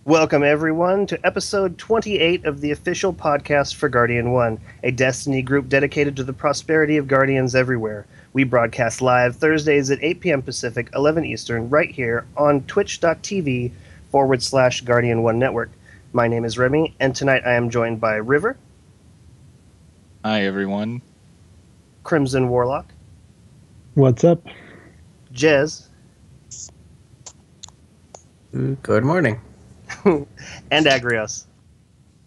Welcome, everyone, to episode 28 of the official podcast for Guardian 1, a Destiny group dedicated to the prosperity of Guardians everywhere. We broadcast live Thursdays at 8 p.m. Pacific, 11 Eastern, right here on twitch.tv/Guardian 1 Network. My name is Remy, and tonight I am joined by River. Hi, everyone. Crimson Warlock. What's up? Jez. Good morning. And Agrios.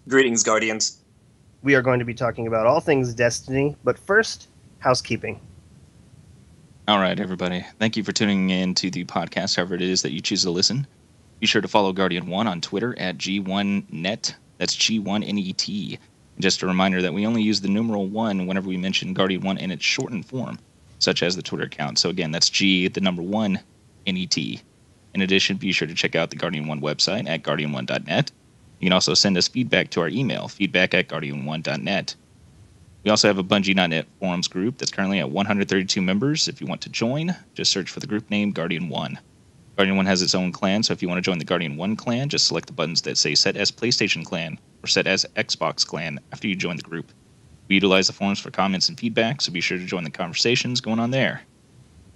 Greetings, Guardians. We are going to be talking about all things Destiny, but first, housekeeping. All right, everybody. Thank you for tuning in to the podcast, however it is that you choose to listen. Be sure to follow Guardian 1 on Twitter at G1Net. That's G1NET. And just a reminder that we only use the numeral 1 whenever we mention Guardian 1 in its shortened form, such as the Twitter account. So again, that's G, the number 1, NET. In addition, be sure to check out the Guardian 1 website at guardian1.net. You can also send us feedback to our email, feedback@guardian1.net. We also have a Bungie.net forums group that's currently at 132 members. If you want to join, just search for the group name Guardian 1. Guardian 1 has its own clan, so if you want to join the Guardian 1 clan, just select the buttons that say Set as PlayStation Clan or Set as Xbox Clan after you join the group. We utilize the forums for comments and feedback, so be sure to join the conversations going on there.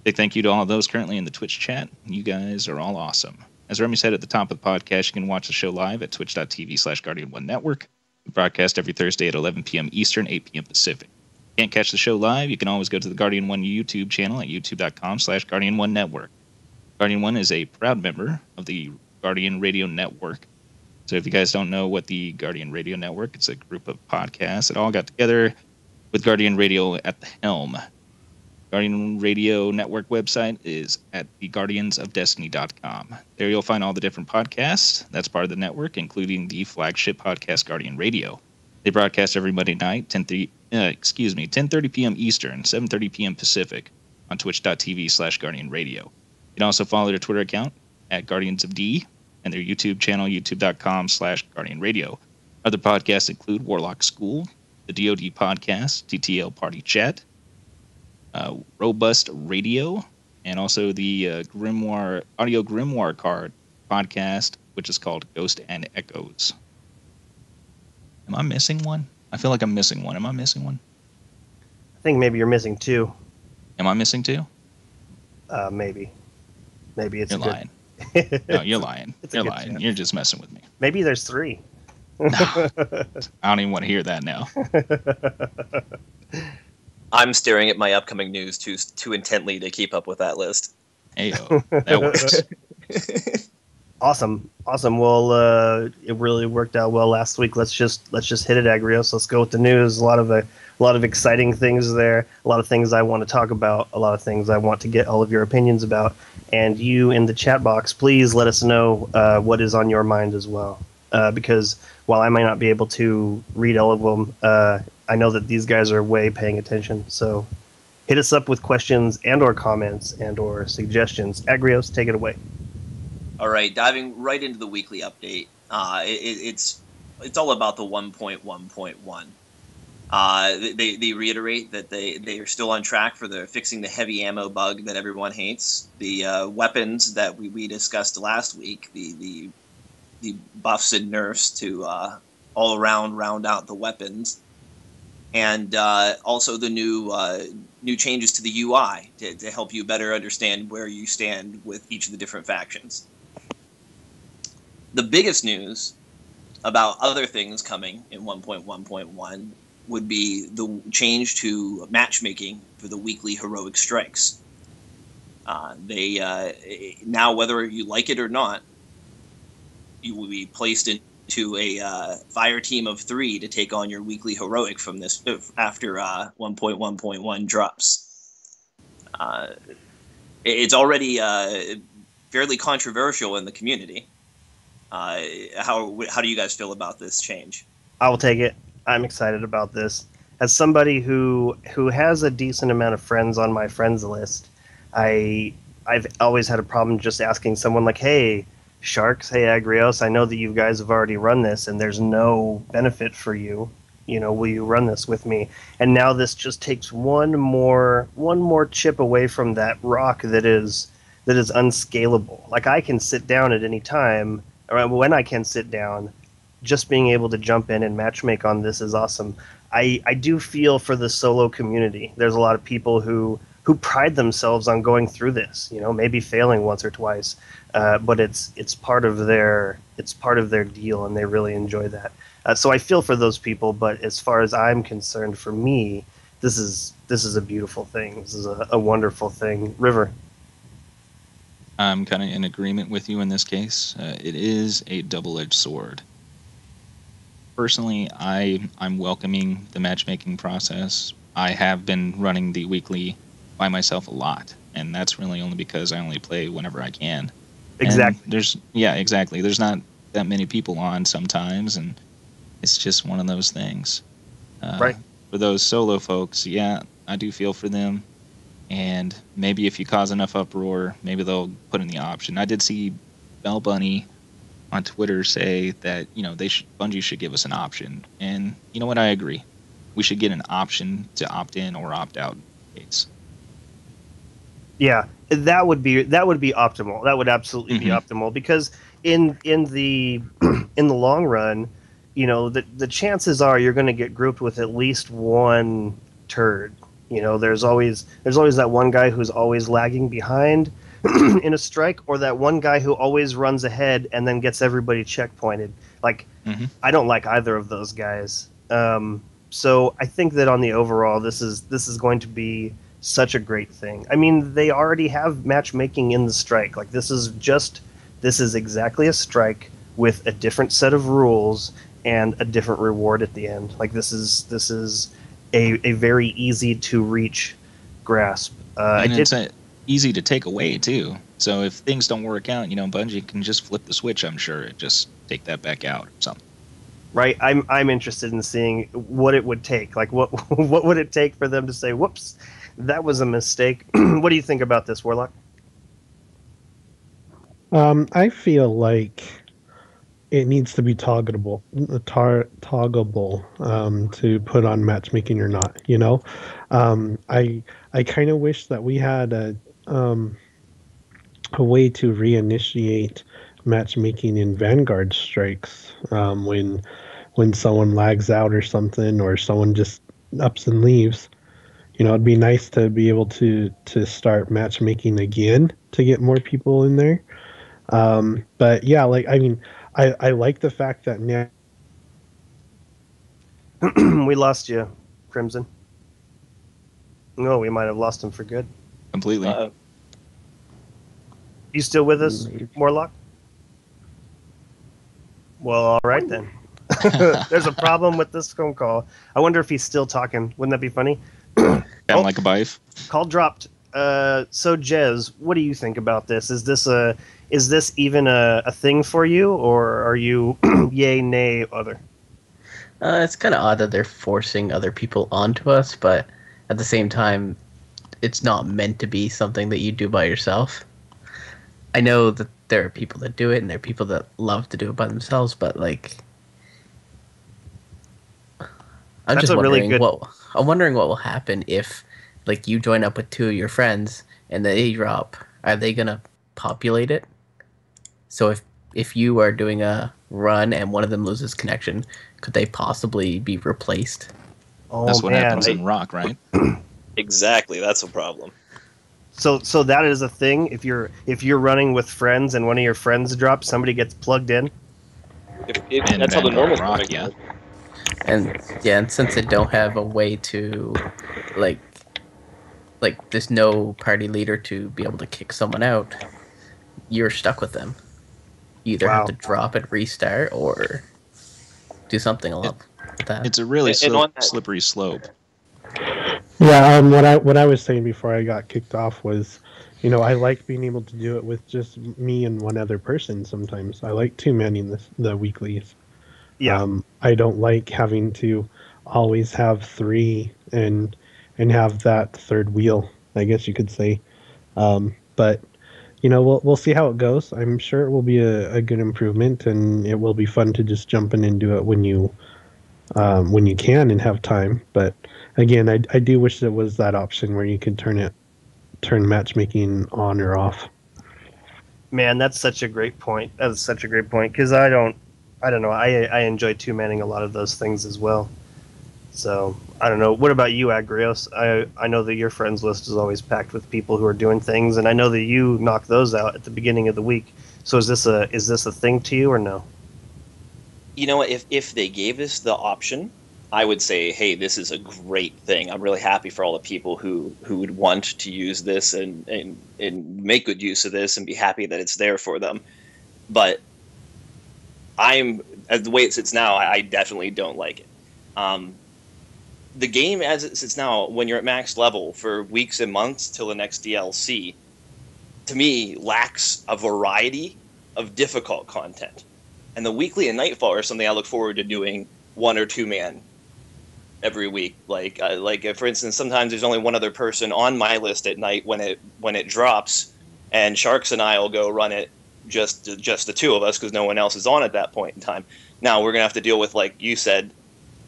Big thank you to all of those currently in the Twitch chat. You guys are all awesome. As Remy said at the top of the podcast, you can watch the show live at twitch.tv/Guardian1 Network. We broadcast every Thursday at 11 p.m. Eastern, 8 p.m. Pacific. Can't catch the show live? You can always go to the Guardian 1 YouTube channel at youtube.com/Guardian1 Network. Guardian 1 is a proud member of the Guardian Radio Network. So if you guys don't know what the Guardian Radio Network, it's a group of podcasts that all got together with Guardian Radio at the helm. Guardian Radio Network website is at theguardiansofdestiny.com. There you'll find all the different podcasts that's part of the network, including the flagship podcast Guardian Radio. They broadcast every Monday night, 10:30 p.m. Eastern, 7:30 p.m. Pacific on twitch.tv/Guardian Radio. You can also follow their Twitter account at Guardians of D and their YouTube channel, youtube.com/Guardian Radio. Other podcasts include Warlock School, the DoD podcast, TTL Party Chat, Robust Radio, and also the Audio Grimoire Card podcast, which is called Ghost and Echoes. Am I missing one? I feel like I'm missing one. Am I missing one? I think maybe you're missing two. Am I missing two? Maybe. Maybe it's You're lying. No, you're lying. You're lying. Chance. You're just messing with me. Maybe there's three. No, I don't even want to hear that now. I'm staring at my upcoming news too intently to keep up with that list. Ayo, that works. Awesome. Well, it really worked out well last week. Let's just hit it, Agrios. Let's go with the news. A lot of exciting things there. A lot of things I want to talk about. A lot of things I want to get all of your opinions about. And you in the chat box, please let us know what is on your mind as well. Because while I might not be able to read all of them, I know that these guys are way paying attention. So hit us up with questions and or comments and or suggestions. Agrios, take it away. All right, diving right into the weekly update. It's all about the 1.1.1. They reiterate that they are still on track for fixing the heavy ammo bug that everyone hates. The weapons that we discussed last week, the buffs and nerfs to all around round out the weapons, and also the new changes to the UI to help you better understand where you stand with each of the different factions. The biggest news about other things coming in 1.1.1 would be the change to matchmaking for the weekly heroic strikes. They now, whether you like it or not, you will be placed into a fire team of 3 to take on your weekly heroic from this after 1.1.1 drops. It's already fairly controversial in the community. How do you guys feel about this change? I will take it. I'm excited about this. As somebody who has a decent amount of friends on my friends list, I've always had a problem just asking someone like, hey, Sharks, hey, Agrios, I know that you guys have already run this and there's no benefit for you. You know, will you run this with me? And now this just takes one more chip away from that rock that is unscalable. Like, I can sit down at any time or when I can sit down, just being able to jump in and matchmake on this is awesome. I do feel for the solo community. There's a lot of people who pride themselves on going through this, maybe failing once or twice, but it's part of their deal, and they really enjoy that. So I feel for those people, but as far as I'm concerned, for me, this is a beautiful thing. This is a wonderful thing. River. I'm kind of in agreement with you in this case. It is a double-edged sword. Personally, I'm welcoming the matchmaking process. I have been running the weekly by myself a lot, and that's really only because I only play whenever I can. Exactly. And exactly. There's not that many people on sometimes, and it's just one of those things. Right. For those solo folks, yeah, I do feel for them. And maybe if you cause enough uproar, maybe they'll put in the option. I did see Bell Bunny on Twitter say that Bungie should give us an option, and you know what? I agree. We should get an option to opt in or opt out case. Yeah, that would be optimal. That would absolutely be optimal, because in the in the long run, the chances are you're going to get grouped with at least one turd. There's always that one guy who's always lagging behind in a strike, or that one guy who always runs ahead and then gets everybody checkpointed. I don't like either of those guys. So I think that on the overall, this is going to be such a great thing. I mean, they already have matchmaking in the strike. This is exactly a strike with a different set of rules and a different reward at the end. This is a very easy to reach grasp. And it's easy to take away too. So if things don't work out, Bungie can just flip the switch. I'm sure and just take that back out or something. Right. I'm interested in seeing what it would take. What would it take for them to say, "Whoops, that was a mistake"? What do you think about this, Warlock? I feel like it needs to be toggleable to put on matchmaking or not. I kind of wish that we had a way to reinitiate matchmaking in Vanguard strikes when someone lags out or something, or someone just ups and leaves. It'd be nice to be able to start matchmaking again to get more people in there. But yeah, I like the fact that now we lost you, Crimson. No, we might have lost him for good. Completely. You still with us, Warlock? Well, all right then. There's a problem with this phone call. I wonder if he's still talking. Wouldn't that be funny? Kind of like a bife. Call dropped. So Jez, what do you think about this? Is this even a thing for you, or are you yay, nay, other? It's kind of odd that they're forcing other people onto us, but at the same time, it's not meant to be something that you do by yourself. I know that there are people that do it, and there are people that love to do it by themselves, but I'm just wondering I'm wondering what will happen if you join up with two of your friends and they drop. Are they gonna populate it? So if you are doing a run and one of them loses connection, could they possibly be replaced? Oh, that's what man. happens in Rock, right? Exactly, that's a problem. So that is a thing. If you're running with friends and one of your friends drops, somebody gets plugged in. That's how the normal Rock, yeah. And since they don't have a way to there's no party leader to be able to kick someone out, you're stuck with them. You either have to drop and restart or do something along that. It's a really slippery slope. Yeah, what I was saying before I got kicked off was, I like being able to do it with just me and one other person sometimes. I like two-manning the weeklies. Yeah. I don't like having to always have three and have that third wheel, I guess you could say. But we'll see how it goes. I'm sure it will be a good improvement, and it will be fun to just jump in and do it when you can and have time. But again, I do wish there was that option where you could turn matchmaking on or off. Man, that's such a great point. That's such a great point because I don't know. I enjoy two-manning a lot of those things as well. So I don't know. What about you, Agrios? I know that your friends list is always packed with people who are doing things, and I know that you knock those out at the beginning of the week. So is this a thing to you or no? You know, if they gave us the option, I would say, hey, this is a great thing. I'm really happy for all the people who would want to use this and make good use of this and be happy that it's there for them. But the way it sits now, I definitely don't like it. The game as it sits now, when you're at max level for weeks and months till the next DLC, to me lacks a variety of difficult content. And the weekly and Nightfall are something I look forward to doing 1 or 2 man every week. Like for instance, sometimes there's only one other person on my list at night when it drops, and Sharks and I will go run it just the two of us because no one else is on at that point in time. Now we're gonna have to deal with, like you said,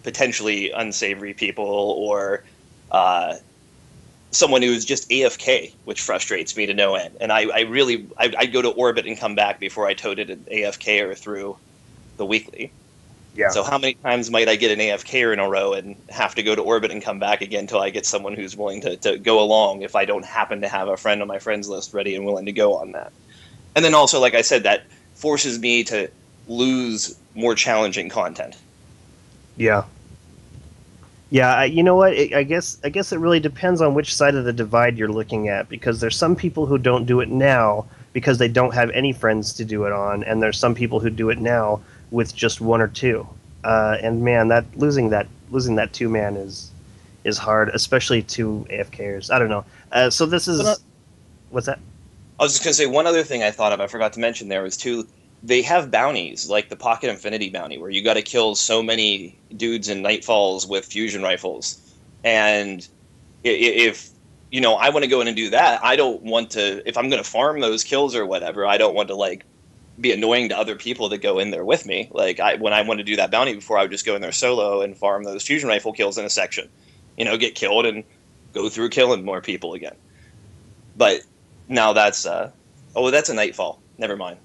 potentially unsavory people or someone who's just AFK, which frustrates me to no end. And I'd go to orbit and come back before I toted an AFK or through the weekly. Yeah. So how many times might I get an AFK in a row and have to go to orbit and come back again until I get someone who's willing to go along if I don't happen to have a friend on my friends list ready and willing to go on that? And then also, like I said, that forces me to lose more challenging content. Yeah. Yeah, you know what? I guess it really depends on which side of the divide you're looking at, because there's some people who don't do it now because they don't have any friends to do it on, and there's some people who do it now with just 1 or 2. And man, that losing that 2-man is hard, especially to AFKers. I don't know. So this is what's that? I was just gonna say one other thing I thought of. I forgot to mention there was too. They have bounties like the Pocket Infinity bounty, where you got to kill so many dudes in Nightfalls with fusion rifles. And if I want to go in and do that, I don't want to. If I'm going to farm those kills or whatever, I don't want to like be annoying to other people that go in there with me. Like when I want to do that bounty before, I would just go in there solo and farm those fusion rifle kills in a section. Get killed and go through killing more people again. But now that's that's a Nightfall. Never mind.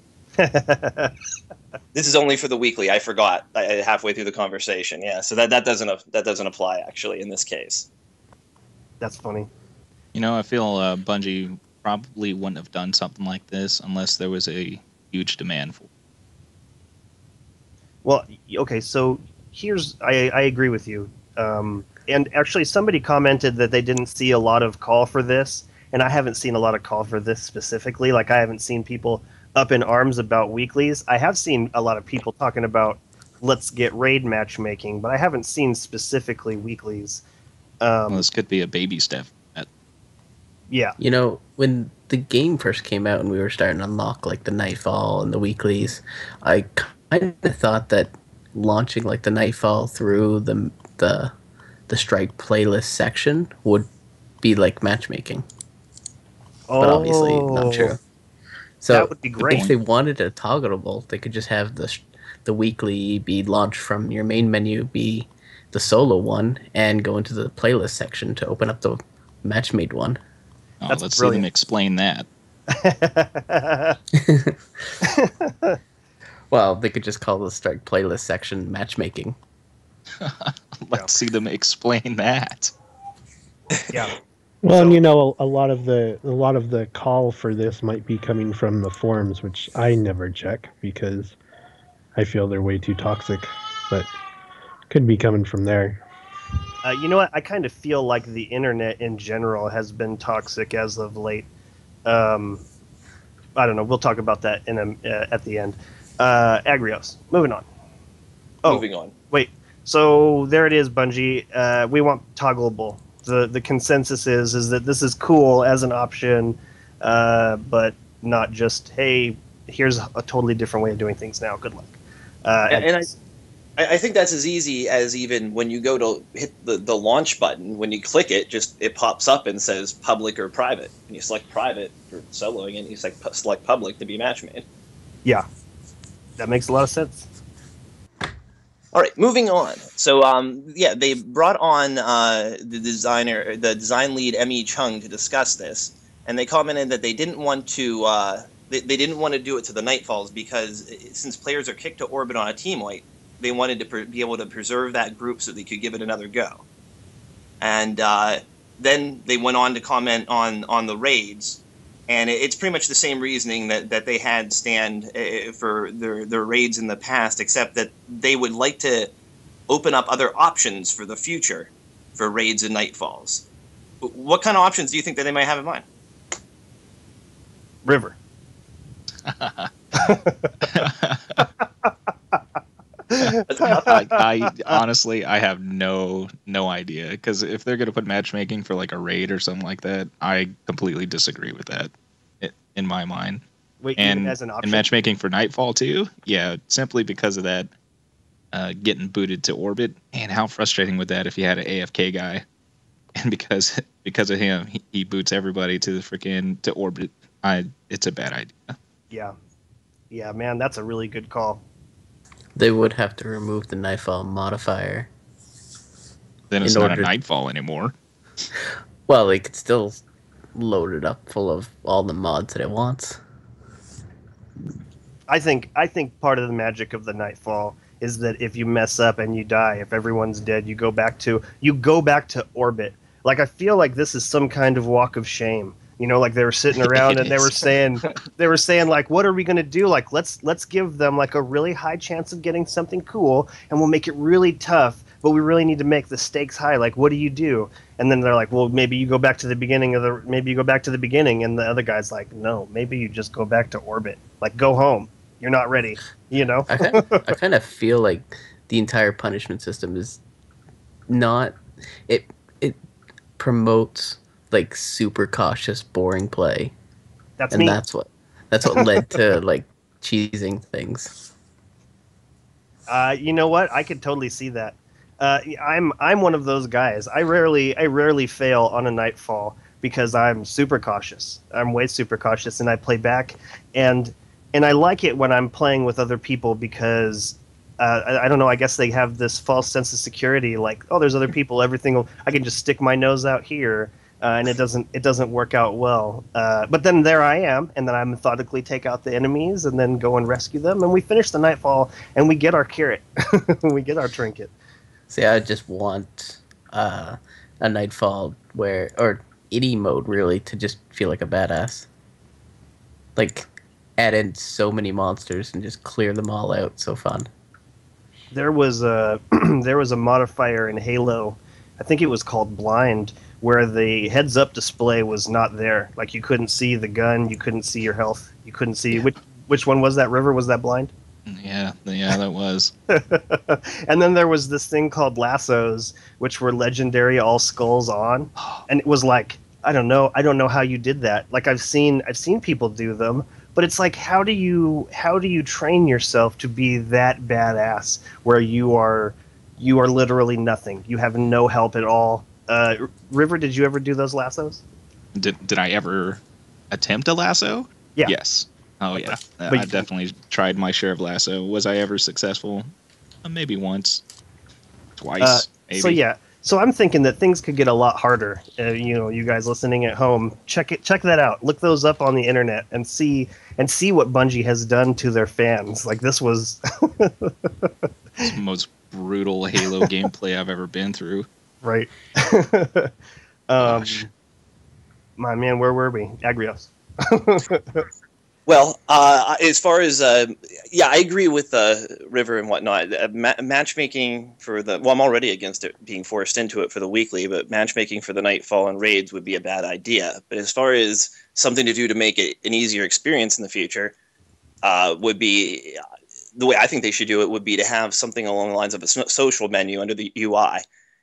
This is only for the weekly. I forgot halfway through the conversation. Yeah, so that doesn't apply actually in this case. That's funny. I feel Bungie probably wouldn't have done something like this unless there was a huge demand for it. Well, okay, so I agree with you. And actually, somebody commented that they didn't see a lot of call for this, and I haven't seen a lot of call for this specifically. Like, I haven't seen people up in arms about weeklies. I have seen a lot of people talking about let's get raid matchmaking, but I haven't seen specifically weeklies. Well, this could be a baby step. Yeah. When the game first came out and we were starting to unlock like the Nightfall and the weeklies, I kind of thought that launching like the Nightfall through the Strike playlist section would be like matchmaking. But obviously not true. So that would be great. If they wanted it toggleable, they could just have the weekly be launched from your main menu, be the solo one, and go into the playlist section to open up the match-made one. Oh, let's see them explain that. Well, they could just call the Strike playlist section matchmaking. Let's see them explain that. Yeah. Well, and a lot of the call for this might be coming from the forums, which I never check because I feel they're way too toxic, but could be coming from there. You know what? I kind of feel like the internet in general has been toxic as of late. I don't know. We'll talk about that at the end. Agrios, moving on. Moving on. Wait. So there it is, Bungie. We want toggleable. The consensus is that this is cool as an option, but not just, hey, here's a totally different way of doing things now. Good luck. And I think that's as easy as even when you go to hit the launch button, when you click it, it pops up and says public or private. And you select private for soloing, and you select public to be matchmade. Yeah, that makes a lot of sense. All right, moving on. So, they brought on the design lead, Emmy Chung, to discuss this, and they commented that they didn't want to they didn't want to do it to the Nightfalls because since players are kicked to orbit on a team wipe, they wanted to be able to preserve that group so they could give it another go. And then they went on to comment on the raids, and it's pretty much the same reasoning that they had stand for their raids in the past, except that they would like to open up other options for the future for raids and Nightfalls. What kind of options do you think that they might have in mind? River. I honestly, I have no idea, because if they're going to put matchmaking for like a raid or something like that, I completely disagree with that in my mind. Wait, and even as an option? And matchmaking for Nightfall too, yeah, simply because of that getting booted to orbit, and how frustrating would that if you had an AFK guy, and because of him, he boots everybody to the to orbit. It's a bad idea. Yeah, man, that's a really good call. They would have to remove the Nightfall modifier. Then it's not a Nightfall anymore. Well, they could still load it up full of all the mods that it wants. I think part of the magic of the Nightfall is that if you mess up and you die, if everyone's dead, you go back to orbit. Like, I feel like this is some kind of walk of shame. You know, like they were sitting around and they were saying like, what are we going to do? Like, let's give them like a really high chance of getting something cool, and we'll make it really tough, but we really need to make the stakes high. Like, what do you do? And then they're like, well, maybe you go back to the beginning and the other guy's like, no, maybe you just go back to orbit. Like, go home. You're not ready, you know? I kind of feel like the entire punishment system is not... It promotes, like, super cautious, boring play. That's me. That's what led to, like, cheesing things. You know what? I could totally see that. I'm one of those guys. I rarely fail on a Nightfall because I'm super cautious. I'm way super cautious, and I play back, and I like it when I'm playing with other people because I don't know. I guess they have this false sense of security, like, oh, there's other people. I can just stick my nose out here, and it doesn't work out well. But then there I am, and then I methodically take out the enemies and then go and rescue them, and we finish the Nightfall, and we get our carrot, we get our trinket. See, I just want a Nightfall or any mode really, to just feel like a badass. Like, add in so many monsters and just clear them all out. So fun. There was a modifier in Halo, I think it was called Blind, where the heads-up display was not there. Like, you couldn't see the gun, you couldn't see your health, you couldn't see which one was that. River, was that Blind? Yeah, that was. And then there was this thing called lassos, which were legendary, all skulls on, and it was like, I don't know how you did that. Like, I've seen people do them, but it's like, how do you train yourself to be that badass where you are literally nothing? You have no help at all. River, did you ever do those lassos? Did I ever attempt a lasso? Yeah. Yes. Oh yeah. I definitely tried my share of lasso. Was I ever successful? Maybe once, twice. Maybe. So yeah. So I'm thinking that things could get a lot harder. You guys listening at home, check that out. Look those up on the internet and see what Bungie has done to their fans. Like, this was it's the most brutal Halo gameplay I've ever been through. Right. My man, where were we? Agrios. Well, as far as I agree with River and whatnot. Matchmaking for I'm already against it being forced into it for the weekly, but matchmaking for the Nightfall and raids would be a bad idea. But as far as something to do to make it an easier experience in the future, would be the way I think they should do it would be to have something along the lines of a social menu under the UI,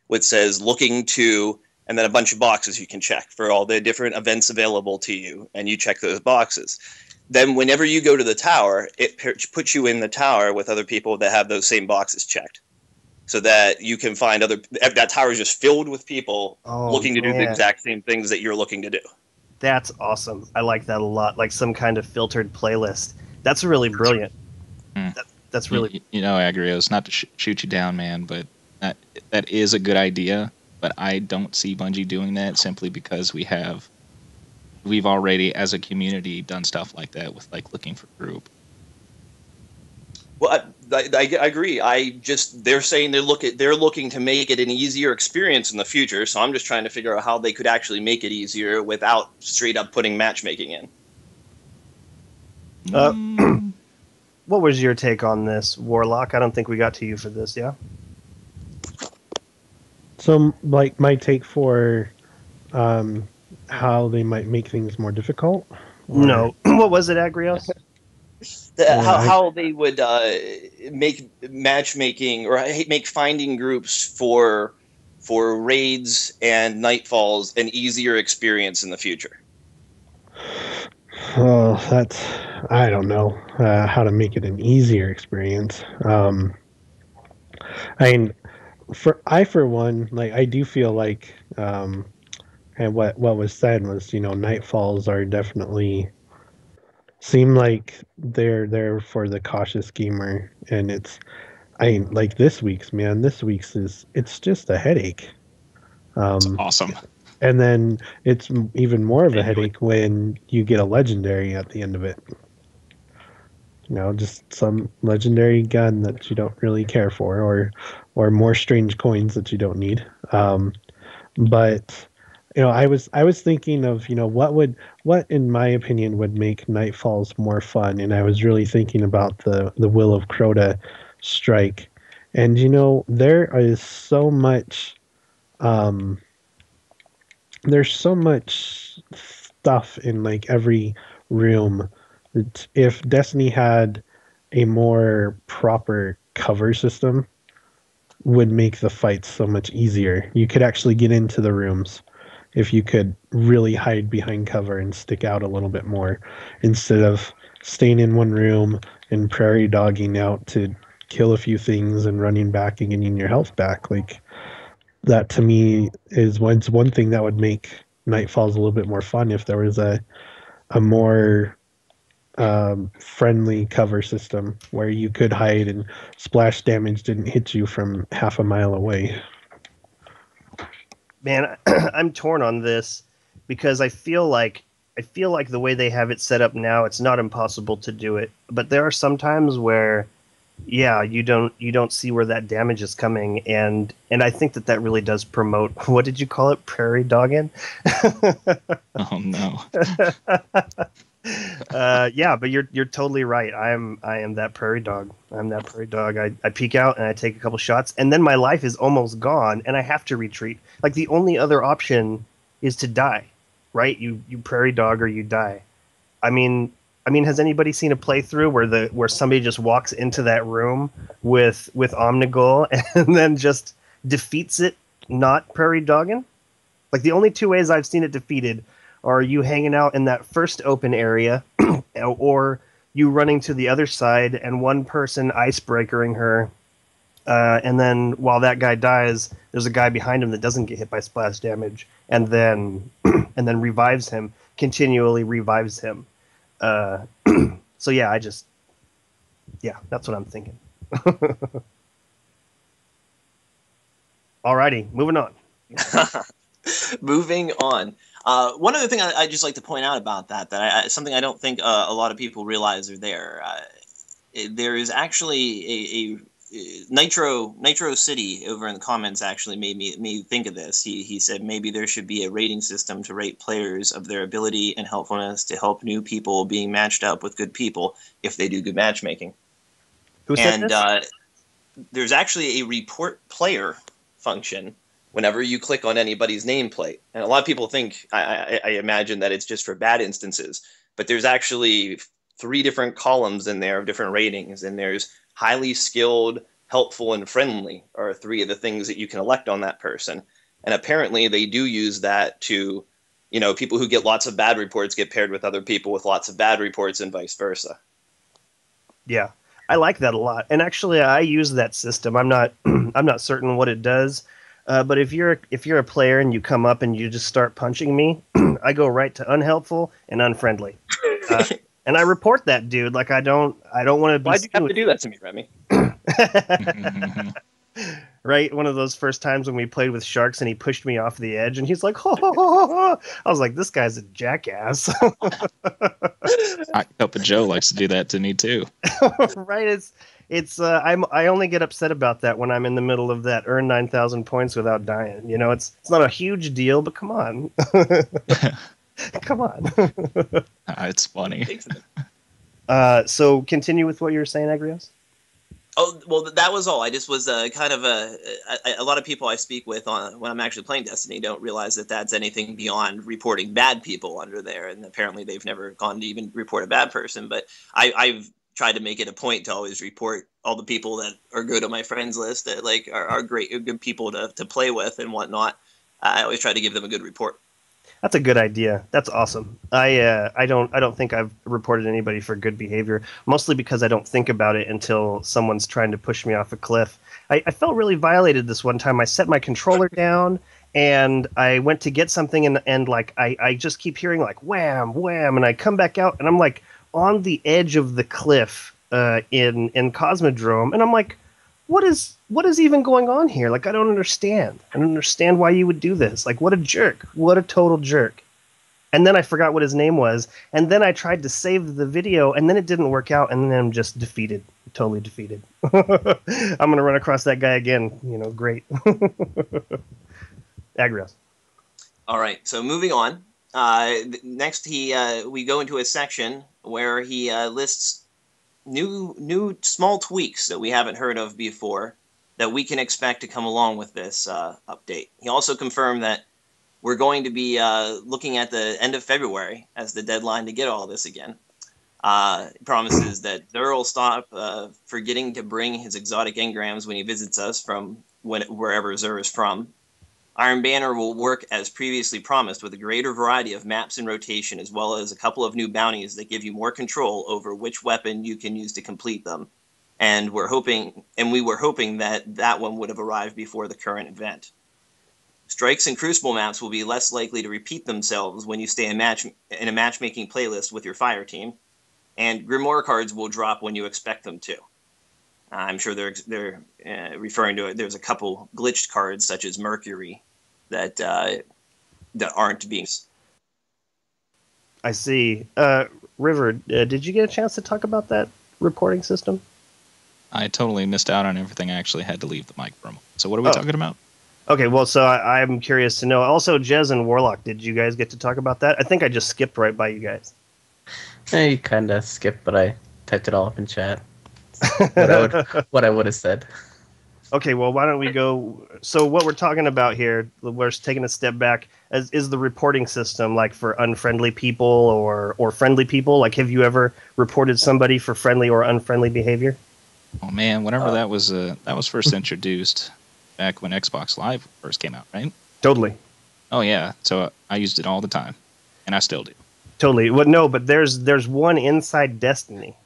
which says looking to, and then a bunch of boxes you can check for all the different events available to you, and you check those boxes. Then whenever you go to the tower, it puts you in the tower with other people that have those same boxes checked, so that you can find that tower is just filled with people looking to do the exact same things that you're looking to do. That's awesome. I like that a lot. Like some kind of filtered playlist. That's really brilliant. That's really... Agrios, not to shoot you down, man, but that is a good idea, but I don't see Bungie doing that simply because we have we've already, as a community, done stuff like that with like looking for group. Well, I agree. They're saying they're looking to make it an easier experience in the future. So I'm just trying to figure out how they could actually make it easier without straight up putting matchmaking in. What was your take on this, Warlock? I don't think we got to you for this. Yeah. So, like, my take for how they might make things more difficult. No. What was it, Agrios? How they would make matchmaking or make finding groups for raids and nightfalls an easier experience in the future. Oh, I don't know how to make it an easier experience. I mean, for one, like, I do feel like, and what was said was, nightfalls are definitely seem like they're there for the cautious gamer, and like this week's it's just a headache. It's awesome. And then it's even more of a headache when you get a legendary at the end of it. Just some legendary gun that you don't really care for, or more strange coins that you don't need. But I was thinking of what in my opinion would make Nightfalls more fun, and I was really thinking about the Will of Crota strike, and there is so much. There's so much stuff in like every room that if Destiny had a more proper cover system, would make the fights so much easier. You could actually get into the rooms if you could really hide behind cover and stick out a little bit more, instead of staying in one room and prairie dogging out to kill a few things and running back and getting your health back. Like, that to me is one thing that would make Nightfalls a little bit more fun, if there was a more friendly cover system where you could hide and splash damage didn't hit you from half a mile away. Man, I'm torn on this because I feel like the way they have it set up now, it's not impossible to do it, but there are some times where you don't see where that damage is coming, and I think that really does promote, what did you call it, prairie dogging? Oh no. Yeah, but you're totally right. I am that prairie dog. I'm that prairie dog. I peek out and I take a couple shots, and then my life is almost gone, and I have to retreat. Like, the only other option is to die, right? You prairie dog or you die. I mean, has anybody seen a playthrough where somebody just walks into that room with Omnigul and then just defeats it, not prairie dogging? Like, the only two ways I've seen it defeated are you hanging out in that first open area, or you running to the other side and one person icebreakering her, and then while that guy dies, there's a guy behind him that doesn't get hit by splash damage, and then revives him, continually revives him. So yeah, that's what I'm thinking. Alrighty, moving on. Moving on. One other thing I just like to point out about that something I don't think a lot of people realize are there. There is actually a Nitro City over in the comments actually made me think of this. He said maybe there should be a rating system to rate players of their ability and helpfulness to help new people being matched up with good people if they do good matchmaking. Who said this? There's actually a report player function whenever you click on anybody's nameplate. And a lot of people think, I imagine, that it's just for bad instances, but there's actually 3 different columns in there of different ratings, and there's highly skilled, helpful, and friendly are 3 of the things that you can elect on that person. And apparently they do use that to, people who get lots of bad reports get paired with other people with lots of bad reports and vice versa. Yeah, I like that a lot. And actually I use that system. I'm not certain what it does. But if you're a player and you come up and you just start punching me, I go right to unhelpful and unfriendly. And I report that dude. Like, I don't want to be. Why'd you have to do that to me, Remy? right? One of those first times when we played with sharks and he pushed me off the edge and he's like, ho, ho, ho, ho, ho. I was like, this guy's a jackass. Cup of Joe likes to do that to me too. Right? I only get upset about that when I'm in the middle of that earn 9,000 points without dying. You know, it's not a huge deal, but come on. Come on. It's funny. So continue with what you were saying, Agrios. Oh, well, that was all. I just was kind of a lot of people I speak with when I'm actually playing Destiny don't realize that that's anything beyond reporting bad people under there. And apparently they've never gone to even report a bad person. But I've tried to make it a point to always report all the people that are good on my friends list that like are good people to play with and whatnot. I always try to give them a good report. That's a good idea. That's awesome. I don't think I've reported anybody for good behavior, mostly because I don't think about it until someone's trying to push me off a cliff. I felt really violated this one time. I set my controller down and I went to get something and like I just keep hearing like wham, wham, and I come back out and I'm like on the edge of the cliff in Cosmodrome, and I'm like, what is even going on here? Like, I don't understand. I don't understand why you would do this. Like, what a jerk. What a total jerk. And then I forgot what his name was. And then I tried to save the video, and then it didn't work out, and then I'm just defeated. Totally defeated. I'm going to run across that guy again. You know, great. Agrios. All right, so moving on. Next, we go into a section where he lists new small tweaks that we haven't heard of before that we can expect to come along with this update. He also confirmed that we're going to be looking at the end of February as the deadline to get all this again. He promises that Zer will stop forgetting to bring his exotic engrams when he visits us from wherever Zer is from. Iron Banner will work as previously promised with a greater variety of maps in rotation, as well as a couple of new bounties that give you more control over which weapon you can use to complete them. And we were hoping that one would have arrived before the current event. Strikes and Crucible maps will be less likely to repeat themselves when you stay in a matchmaking playlist with your fire team, and Grimoire cards will drop when you expect them to. I'm sure they're referring to it. There's a couple glitched cards, such as Mercury, that aren't being. I see. River, did you get a chance to talk about that reporting system? I totally missed out on everything. I actually had to leave the mic for a moment. So what are we talking about? Okay, well, so I'm curious to know. Also, Jez and Warlock, did you guys get to talk about that? I think I just skipped right by you guys. You kind of skipped, but I typed it all up in chat. What I would have said. Okay, well, why don't we go? So what we're talking about here, we're taking a step back, is the reporting system, like for unfriendly people or friendly people? Like, have you ever reported somebody for friendly or unfriendly behavior? Oh man, whenever that was first introduced, back when Xbox Live first came out, right? Totally. Oh yeah, so I used it all the time, and I still do. Totally. Well, no, but there's one inside Destiny.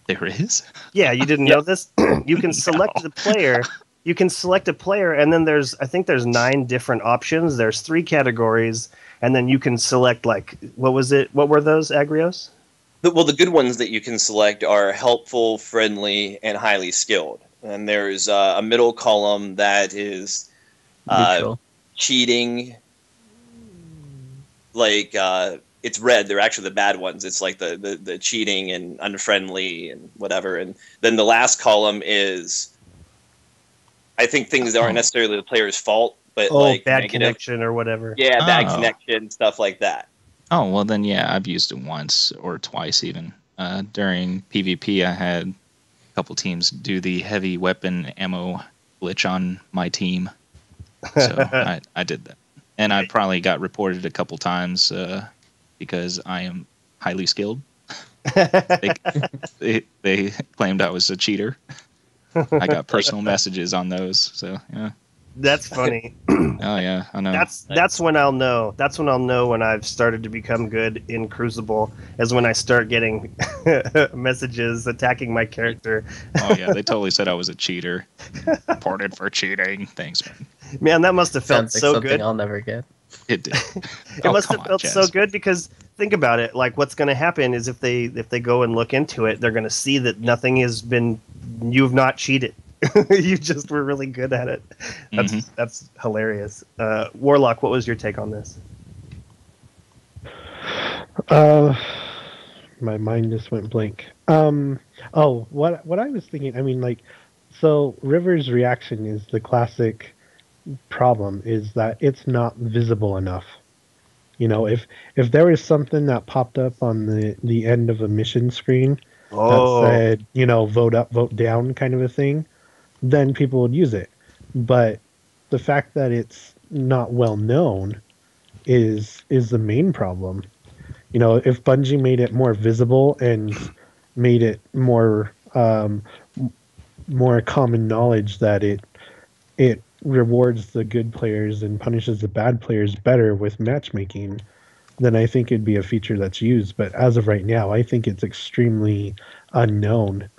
There is? Yeah, you didn't know this? You can select the player. You can select a player, and then I think there's 9 different options. There's 3 categories, and then you can select, like, what was it? What were those, Agrios? Well, the good ones that you can select are helpful, friendly, and highly skilled. And there's a middle column that is cheating, like it's red. They're actually the bad ones. It's like the cheating and unfriendly and whatever. And then the last column is, I think, things that aren't necessarily the player's fault, but like bad negative connection or whatever. Yeah, bad connection, stuff like that. Oh, well then, yeah, I've used it once or twice even. During PvP, I had a couple teams do the heavy weapon ammo glitch on my team. So I did that. And I probably got reported a couple times because I am highly skilled. They claimed I was a cheater. I got personal messages on those. So, yeah. That's funny. Oh yeah, I know. That's when I'll know. That's when I'll know when I've started to become good in Crucible, is when I start getting messages attacking my character. Oh yeah, they totally said I was a cheater. Reported for cheating. Thanks, man. Man, that must have felt so good. I'll never get. It did. It must have felt so good, because think about it. Like, what's going to happen is if they go and look into it, they're going to see that nothing has been. You've not cheated. You just were really good at it. That's hilarious. Warlock, what was your take on this? My mind just went blank. What I was thinking, I mean, like, so River's reaction is the classic problem, is that it's not visible enough. You know, if there was something that popped up on the end of a mission screen that said, you know, vote up, vote down kind of a thing, then people would use it. But the fact that it's not well known is the main problem. You know, if Bungie made it more visible and made it more more common knowledge that it rewards the good players and punishes the bad players better with matchmaking, then I think it'd be a feature that's used. But as of right now, I think it's extremely unknown.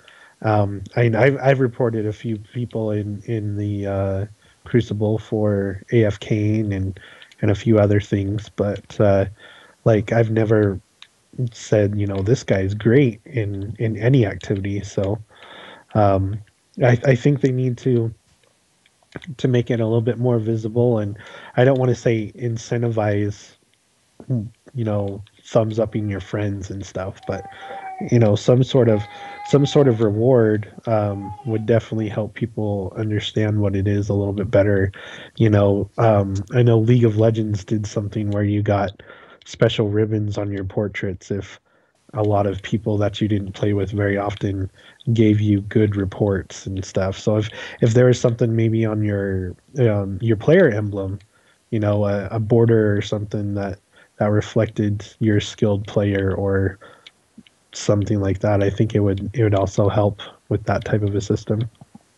I've reported a few people in the Crucible for AFKing and a few other things, but like I've never said, you know, this guy's great in any activity. So I think they need to make it a little bit more visible, and I don't want to say incentivize, you know, thumbs upping your friends and stuff, but you know, some sort of reward would definitely help people understand what it is a little bit better. You know, I know League of Legends did something where you got special ribbons on your portraits if a lot of people that you didn't play with very often gave you good reports and stuff. So if there was something maybe on your player emblem, you know, a border or something that reflected your skilled player or something like that, I think it would also help with that type of a system.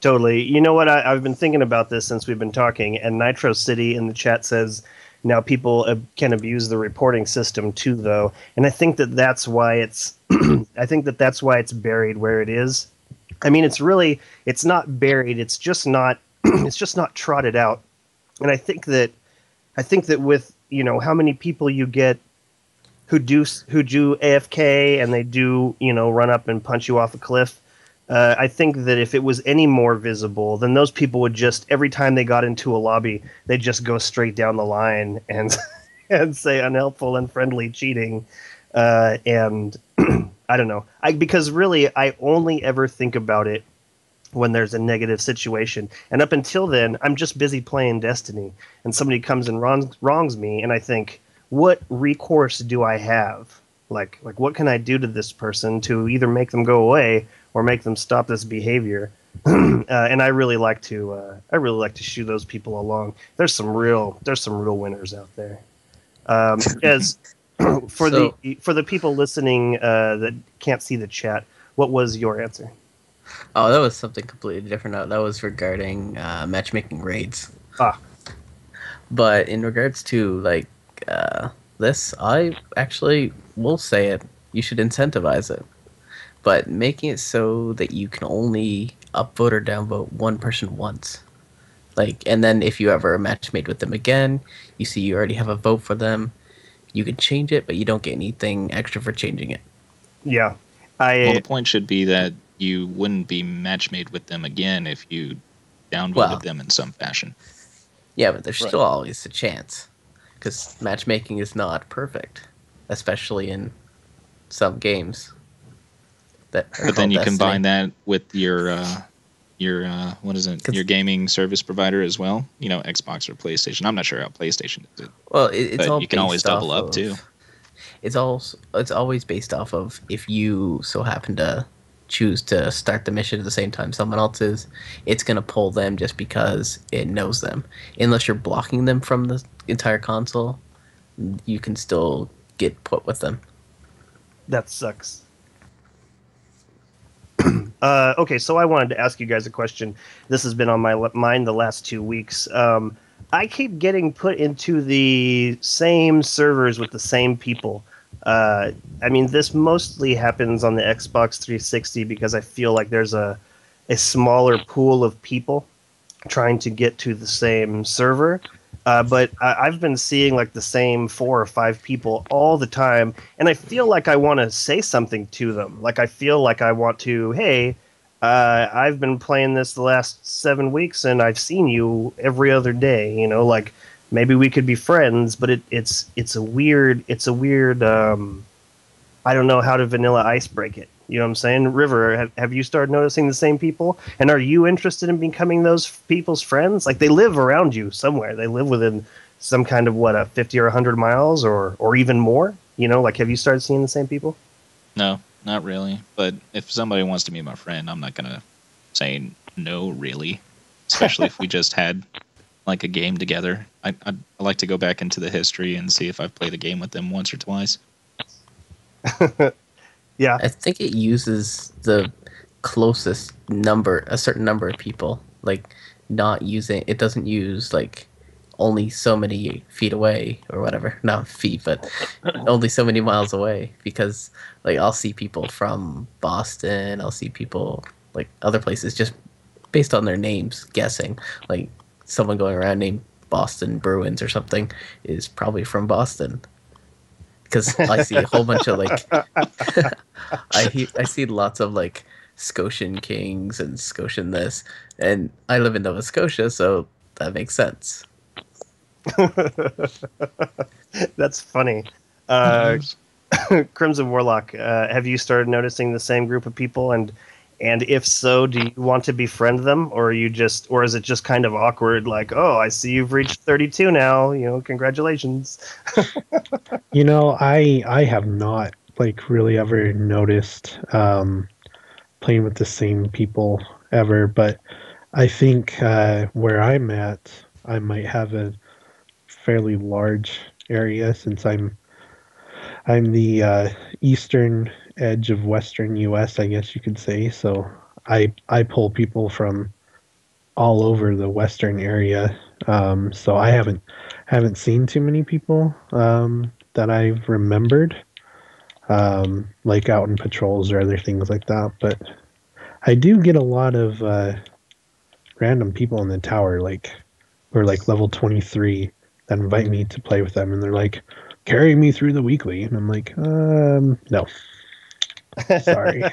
Totally. You know what? I've been thinking about this since we've been talking, and Nitro City in the chat says now people can abuse the reporting system too, though, and I think that's why it's that's why it's buried where it is. I mean, it's not buried. It's just not trotted out, and I think that with, you know, how many people you get who do AFK and they do, you know, run up and punch you off a cliff. I think that if it was any more visible, then those people would just, every time they got into a lobby, they'd just go straight down the line and say unhelpful, unfriendly, cheating, and I don't know. Because really, I only ever think about it when there's a negative situation, and up until then, I'm just busy playing Destiny, and somebody comes and wrongs me, and I think, what recourse do I have? Like what can I do to this person to either make them go away or make them stop this behavior? And I really like to shoo those people along. There's some real winners out there. As for the people listening that can't see the chat, what was your answer? Oh, that was something completely different. That was regarding matchmaking raids. But in regards to like this, I actually will say it. You should incentivize it, but making it so that you can only upvote or downvote one person once. Like, and then if you ever match made with them again, you see you already have a vote for them. You can change it, but you don't get anything extra for changing it. Yeah, well, the point should be that you wouldn't be match made with them again if you downvoted them in some fashion. Yeah, but there's still always a chance, because matchmaking is not perfect, especially in some games. But then you combine that with your what is it? Your gaming service provider as well. You know, Xbox or PlayStation. I'm not sure how PlayStation does it. Well, it's all you can always double up too. It's always based off of if you so happen to choose to start the mission at the same time someone else is, it's going to pull them just because it knows them. Unless you're blocking them from the entire console, you can still get put with them. That sucks. Okay, so I wanted to ask you guys a question. This has been on my mind the last 2 weeks. I keep getting put into the same servers with the same people. I mean, this mostly happens on the Xbox 360 because I feel like there's a smaller pool of people trying to get to the same server. But I've been seeing like the same 4 or 5 people all the time, and I feel like I want to say something to them. Like I feel like I want to, hey, I've been playing this the last 7 weeks, and I've seen you every other day. You know, like maybe we could be friends, but it's a weird I don't know how to vanilla ice break it. You know what I'm saying? River, have you started noticing the same people? And are you interested in becoming those people's friends? Like they live around you somewhere. They live within some kind of a 50 or 100 miles or even more. You know, like have you started seeing the same people? No, not really. But if somebody wants to be my friend, I'm not gonna say no, really. Especially if we just had like a game together. I'd like to go back into the history and see if I've played a game with them once or twice. Yeah. I think it uses the closest number, a certain number of people. Like, not using, it doesn't use like only so many feet away or whatever. Not feet, but only so many miles away. Because like I'll see people from Boston, I'll see people like other places just based on their names, guessing. Like someone going around named Boston Bruins or something is probably from Boston. Because I see a whole bunch of like, I see lots of like Scotian Kings and Scotian this, and I live in Nova Scotia, so that makes sense. That's funny. Crimson Warlock, have you started noticing the same group of people? And if so, do you want to befriend them, or is it just kind of awkward? Like, oh, I see you've reached 32 now. You know, congratulations. You know, I have not like really ever noticed playing with the same people ever, but I think where I'm at, I might have a fairly large area since I'm the eastern edge of western U.S., I guess you could say. So I pull people from all over the western area. So I haven't seen too many people that I've remembered, like out in patrols or other things like that. But I do get a lot of random people in the tower, like who are like level 23, that invite me to play with them, and they're like, "Carry me through the weekly," and I'm like, no. Sorry.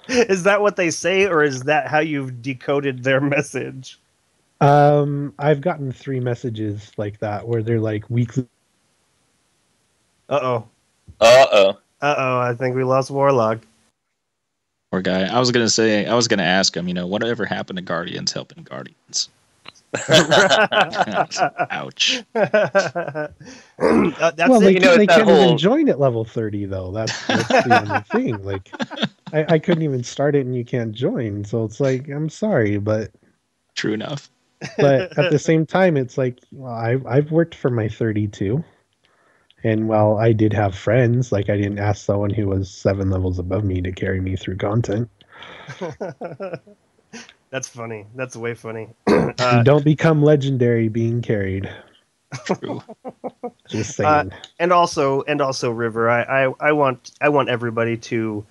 Is that what they say, or is that how you've decoded their message? I've gotten 3 messages like that where they're like weekly. Uh-oh. Uh-oh. Uh-oh, I think we lost Warlock. Poor guy. I was gonna ask him, whatever happened to Guardians helping Guardians? Ouch. That's well, it. they can't even join at level 30 though. That's the only thing. Like, I couldn't even start it, and you can't join. So it's like, I'm sorry, but true enough. But at the same time, it's like, well, I've worked for my 32, and while I did have friends, like I didn't ask someone who was 7 levels above me to carry me through content. That's funny. That's way funny. You don't become legendary being carried. True. Just saying. And also, River, I want everybody to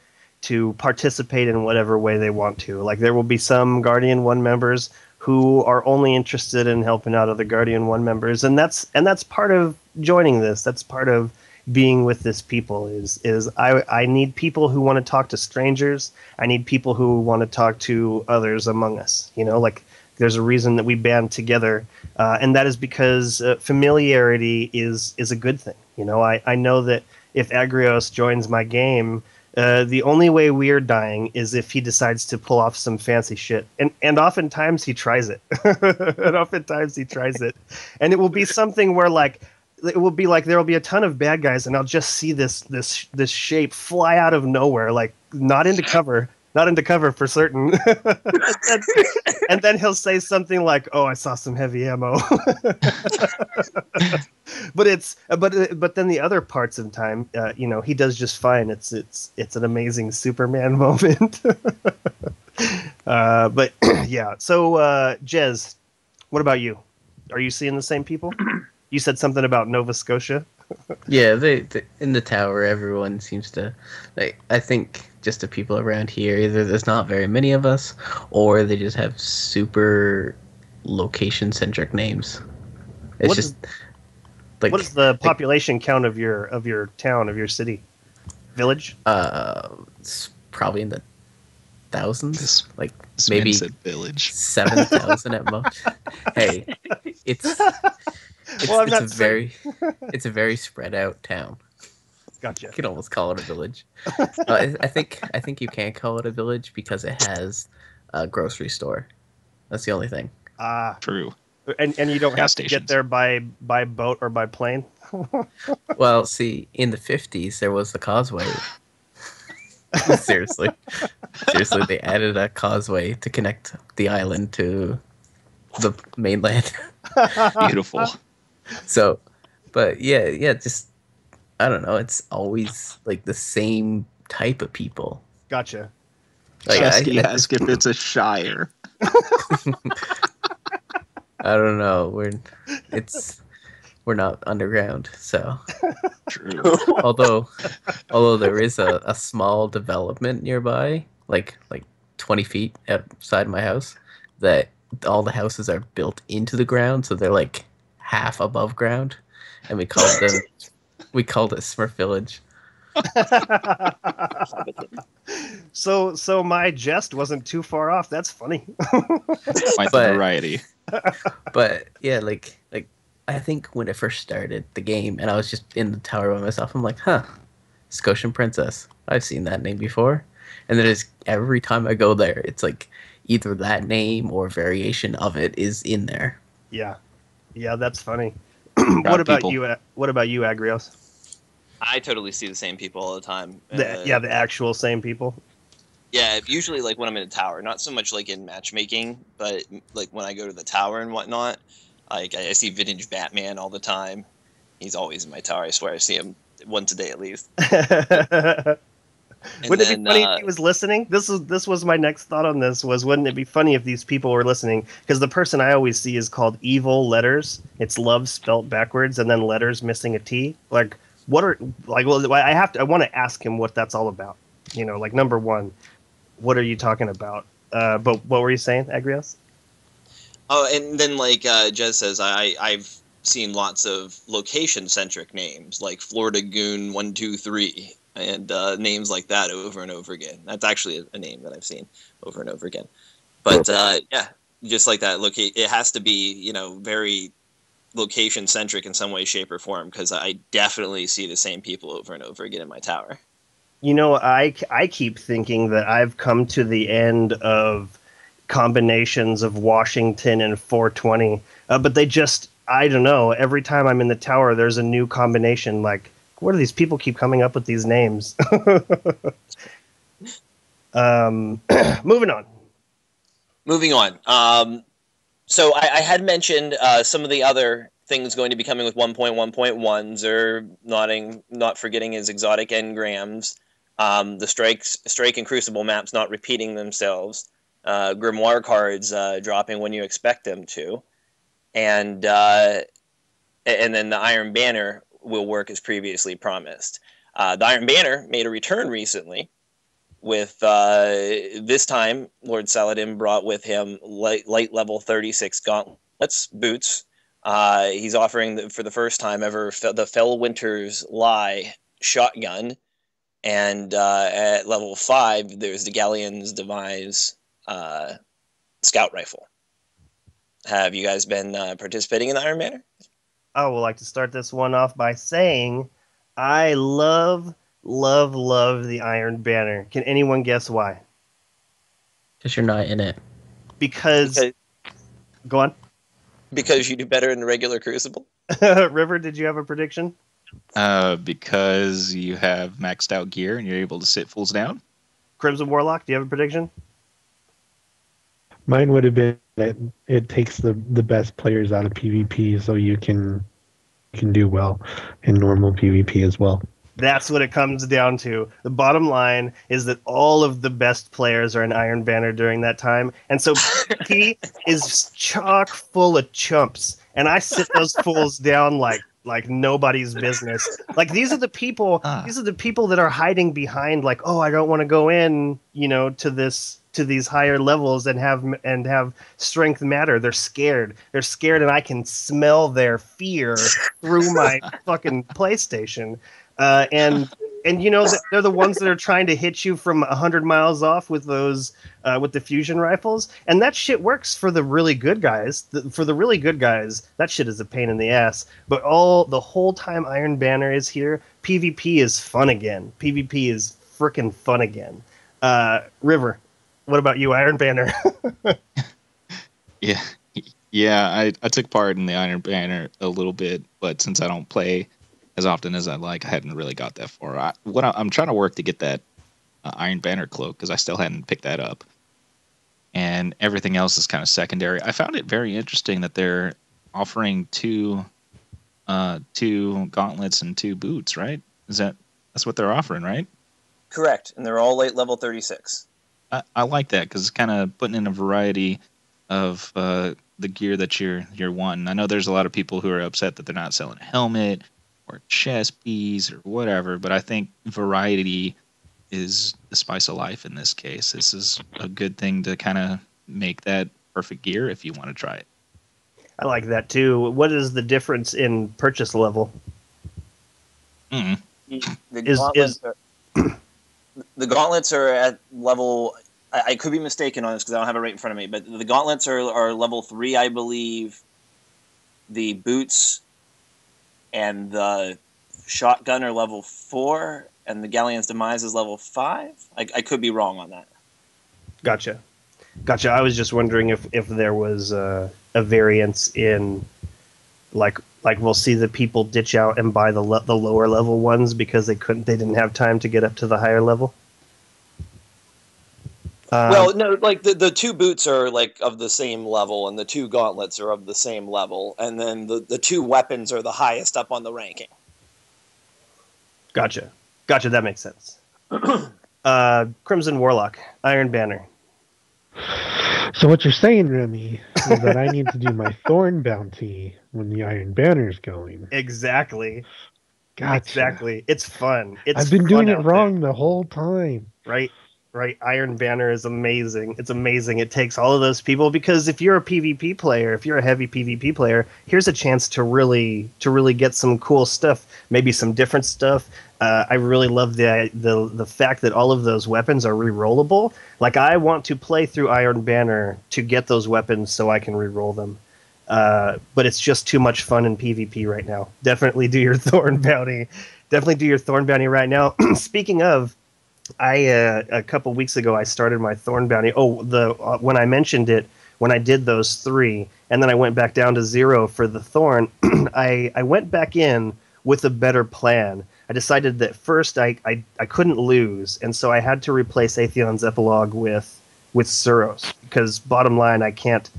participate in whatever way they want to. Like there will be some Guardian 1 members who are only interested in helping out other Guardian 1 members, and that's part of joining this. That's part of being with this people is I need people who want to talk to strangers. I need people who want to talk to others among us. Like there's a reason that we band together, and that is because familiarity is a good thing. I know that if Agrios joins my game, the only way we're dying is if he decides to pull off some fancy shit, and oftentimes he tries it. And it will be something where it will be like there will be a ton of bad guys, and I'll just see this shape fly out of nowhere, like not into cover for certain. and then he'll say something like, "Oh, I saw some heavy ammo." but then the other parts of time, he does just fine. It's an amazing Superman moment. But yeah. So, Jez, what about you? Are you seeing the same people? You said something about Nova Scotia. Yeah, they in the tower, everyone seems to like. I think just the people around here, either there's not very many of us, or they just have super location-centric names. It's just like, what is the population count of your town, of your city, village? It's probably in the thousands, like This maybe man said village. 7,000 at most. Hey, it's Well, I'm it's not a saying- it's a very spread out town. Gotcha. You can almost call it a village. I think you can't call it a village because it has a grocery store. That's the only thing. True. And you don't Gas have to get stations. there by boat or by plane. Well, see, in the 50s there was the causeway. Seriously, they added a causeway to connect the island to the mainland. Beautiful. So, but yeah, just I don't know. It's always like the same type of people. Gotcha. Like, Chesky I asked if it's a shire. I don't know. We're not underground, so True. although there is a small development nearby, like 20 feet outside my house, that all the houses are built into the ground, so they're like half above ground, and we called it Smurf Village. So my jest wasn't too far off. That's funny. Quite the But- variety. But yeah, like I think when it first started the game, and I was just in the tower by myself, I'm like, huh, Scotian Princess. I've seen that name before. And then every time I go there, it's like either that name or variation of it is in there. Yeah, that's funny. Proud What about people. you? What about you, Agrios? I totally see the same people all the time. The actual same people. Yeah, usually like when I'm in a tower, not so much like in matchmaking, but like when I go to the tower and whatnot, like I see vintage Batman all the time. He's always in my tower. I swear I see him once a day at least. Wouldn't it be funny if he was listening? This was my next thought on this. Wouldn't it be funny if these people were listening? Because the person I always see is called Evil Letters. It's love spelt backwards and then letters missing a T. Like what are like? Well, I want to ask him what that's all about. You know, like number one, what are you talking about? But what were you saying, Agrios? Oh, and then like Jez says, I've seen lots of location-centric names like Florida Goon 123 and names like that over and over again. That's actually a name that I've seen over and over again. But yeah, just like that, it has to be very location-centric in some way, shape, or form because I definitely see the same people over and over again in my tower. I keep thinking that I've come to the end of combinations of Washington and 420, but they just, I don't know, every time I'm in the tower, there's a new combination. Like, where do these people keep coming up with these names? Moving on. So I had mentioned some of the other things going to be coming with 1.1.1s, or not forgetting his exotic engrams. The Strike and Crucible maps not repeating themselves, Grimoire cards dropping when you expect them to, and then the Iron Banner will work as previously promised. The Iron Banner made a return recently, with this time Lord Saladin brought with him light level 36 gauntlets boots. He's offering for the first time ever the Fellwinter's Lie shotgun. And at level 5, there's the Galleon's Demise scout rifle. Have you guys been participating in the Iron Banner? I would like to start this one off by saying I love the Iron Banner. Can anyone guess why? Because you're not in it. Because go on. Because you do better in the regular Crucible? River, did you have a prediction? Because you have maxed out gear and you're able to sit fulls down. Crimson Warlock, do you have a prediction? Mine would have been that it takes the best players out of PvP, so you can do well in normal PvP as well. That's what it comes down to. The bottom line is that all of the best players are in Iron Banner during that time, and so PvP is chock full of chumps, and I sit those fools down like nobody's business. Like these are the people that are hiding behind like, oh, I don't want to go in, to these higher levels and have strength matter. They're scared, and I can smell their fear through my fucking PlayStation. And And you know that they're the ones that are trying to hit you from 100 miles off with those with the fusion rifles, and that shit works for the really good guys. For the really good guys, that shit is a pain in the ass. But the whole time Iron Banner is here, PvP is fun again. PvP is freaking fun again. River, what about you, Iron Banner? Yeah, I took part in the Iron Banner a little bit, but since I don't play as often as I'd like, I hadn't really got that far. I'm trying to work to get that Iron Banner cloak because I still hadn't picked that up, and everything else is kind of secondary. I found it very interesting that they're offering two gauntlets and 2 boots. Right? That's what they're offering, right? Correct, and they're all late level 36. I like that because it's kind of putting in a variety of the gear that you're wanting. I know there's a lot of people who are upset that they're not selling a helmet or chest piece or whatever, but I think variety is the spice of life in this case. This is a good thing to kind of make that perfect gear if you want to try it. I like that too. What is the difference in purchase level? The gauntlets are at level... I could be mistaken on this because I don't have it right in front of me, but the gauntlets are level 3, I believe. The boots and the shotgun are level 4, and the Galleon's Demise is level 5. I could be wrong on that. Gotcha. I was just wondering if there was a variance in, like we'll see the people ditch out and buy the lower level ones because they didn't have time to get up to the higher level. Well, no, like the 2 boots are like of the same level, and the 2 gauntlets are of the same level, and then the 2 weapons are the highest up on the ranking. Gotcha. That makes sense. Crimson Warlock, Iron Banner. So what you're saying, Remy, is that I need to do my Thorn bounty when the Iron Banner's going. Exactly. Gotcha. Exactly. It's fun. I've been doing it wrong the whole time. Right. Iron Banner is amazing. It's amazing. It takes all of those people, because if you're a PvP player, if you're a heavy PvP player, here's a chance to really get some cool stuff, maybe some different stuff. I really love the fact that all of those weapons are re-rollable. Like, I want to play through Iron Banner to get those weapons so I can re-roll them. But it's just too much fun in PvP right now. Definitely do your Thorn bounty. Right now. Speaking of, a couple weeks ago I started my Thorn bounty. When I mentioned it, when I did those 3, and then I went back down to 0 for the Thorn, I went back in with a better plan. I decided that first I couldn't lose, and so I had to replace Atheon's Epilogue with Suros, because bottom line, I can't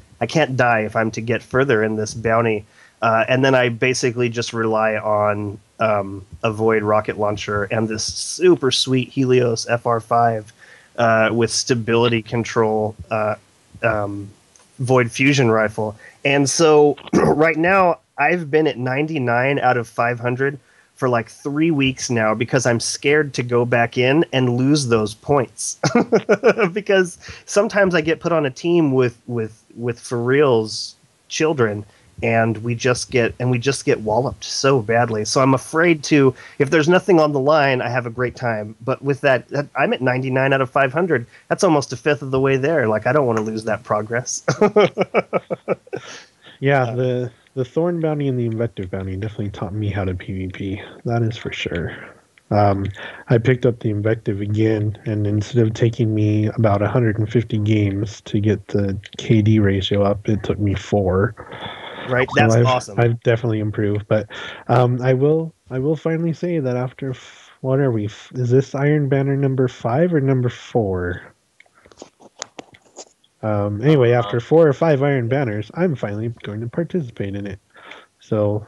die if I'm to get further in this bounty. And then I basically just rely on a Void rocket launcher and this super sweet Helios FR5 with stability control Void fusion rifle. And so right now I've been at 99 out of 500 for like 3 weeks now, because I'm scared to go back in and lose those points. Because sometimes I get put on a team with for real's children, and we just get walloped so badly. So I'm afraid to, if there's nothing on the line, I have a great time. But with that, I'm at 99 out of 500. That's almost a fifth of the way there. Like, I don't want to lose that progress. Yeah, the Thorn bounty and the Invective bounty definitely taught me how to PvP. That is for sure. I picked up the Invective again, and instead of taking me about 150 games to get the KD ratio up, it took me 4. Right, that's awesome. I've definitely improved, but I will finally say that after what are we? Is this Iron Banner number 5 or number 4? Anyway, after 4 or 5 Iron Banners, I'm finally going to participate in it. So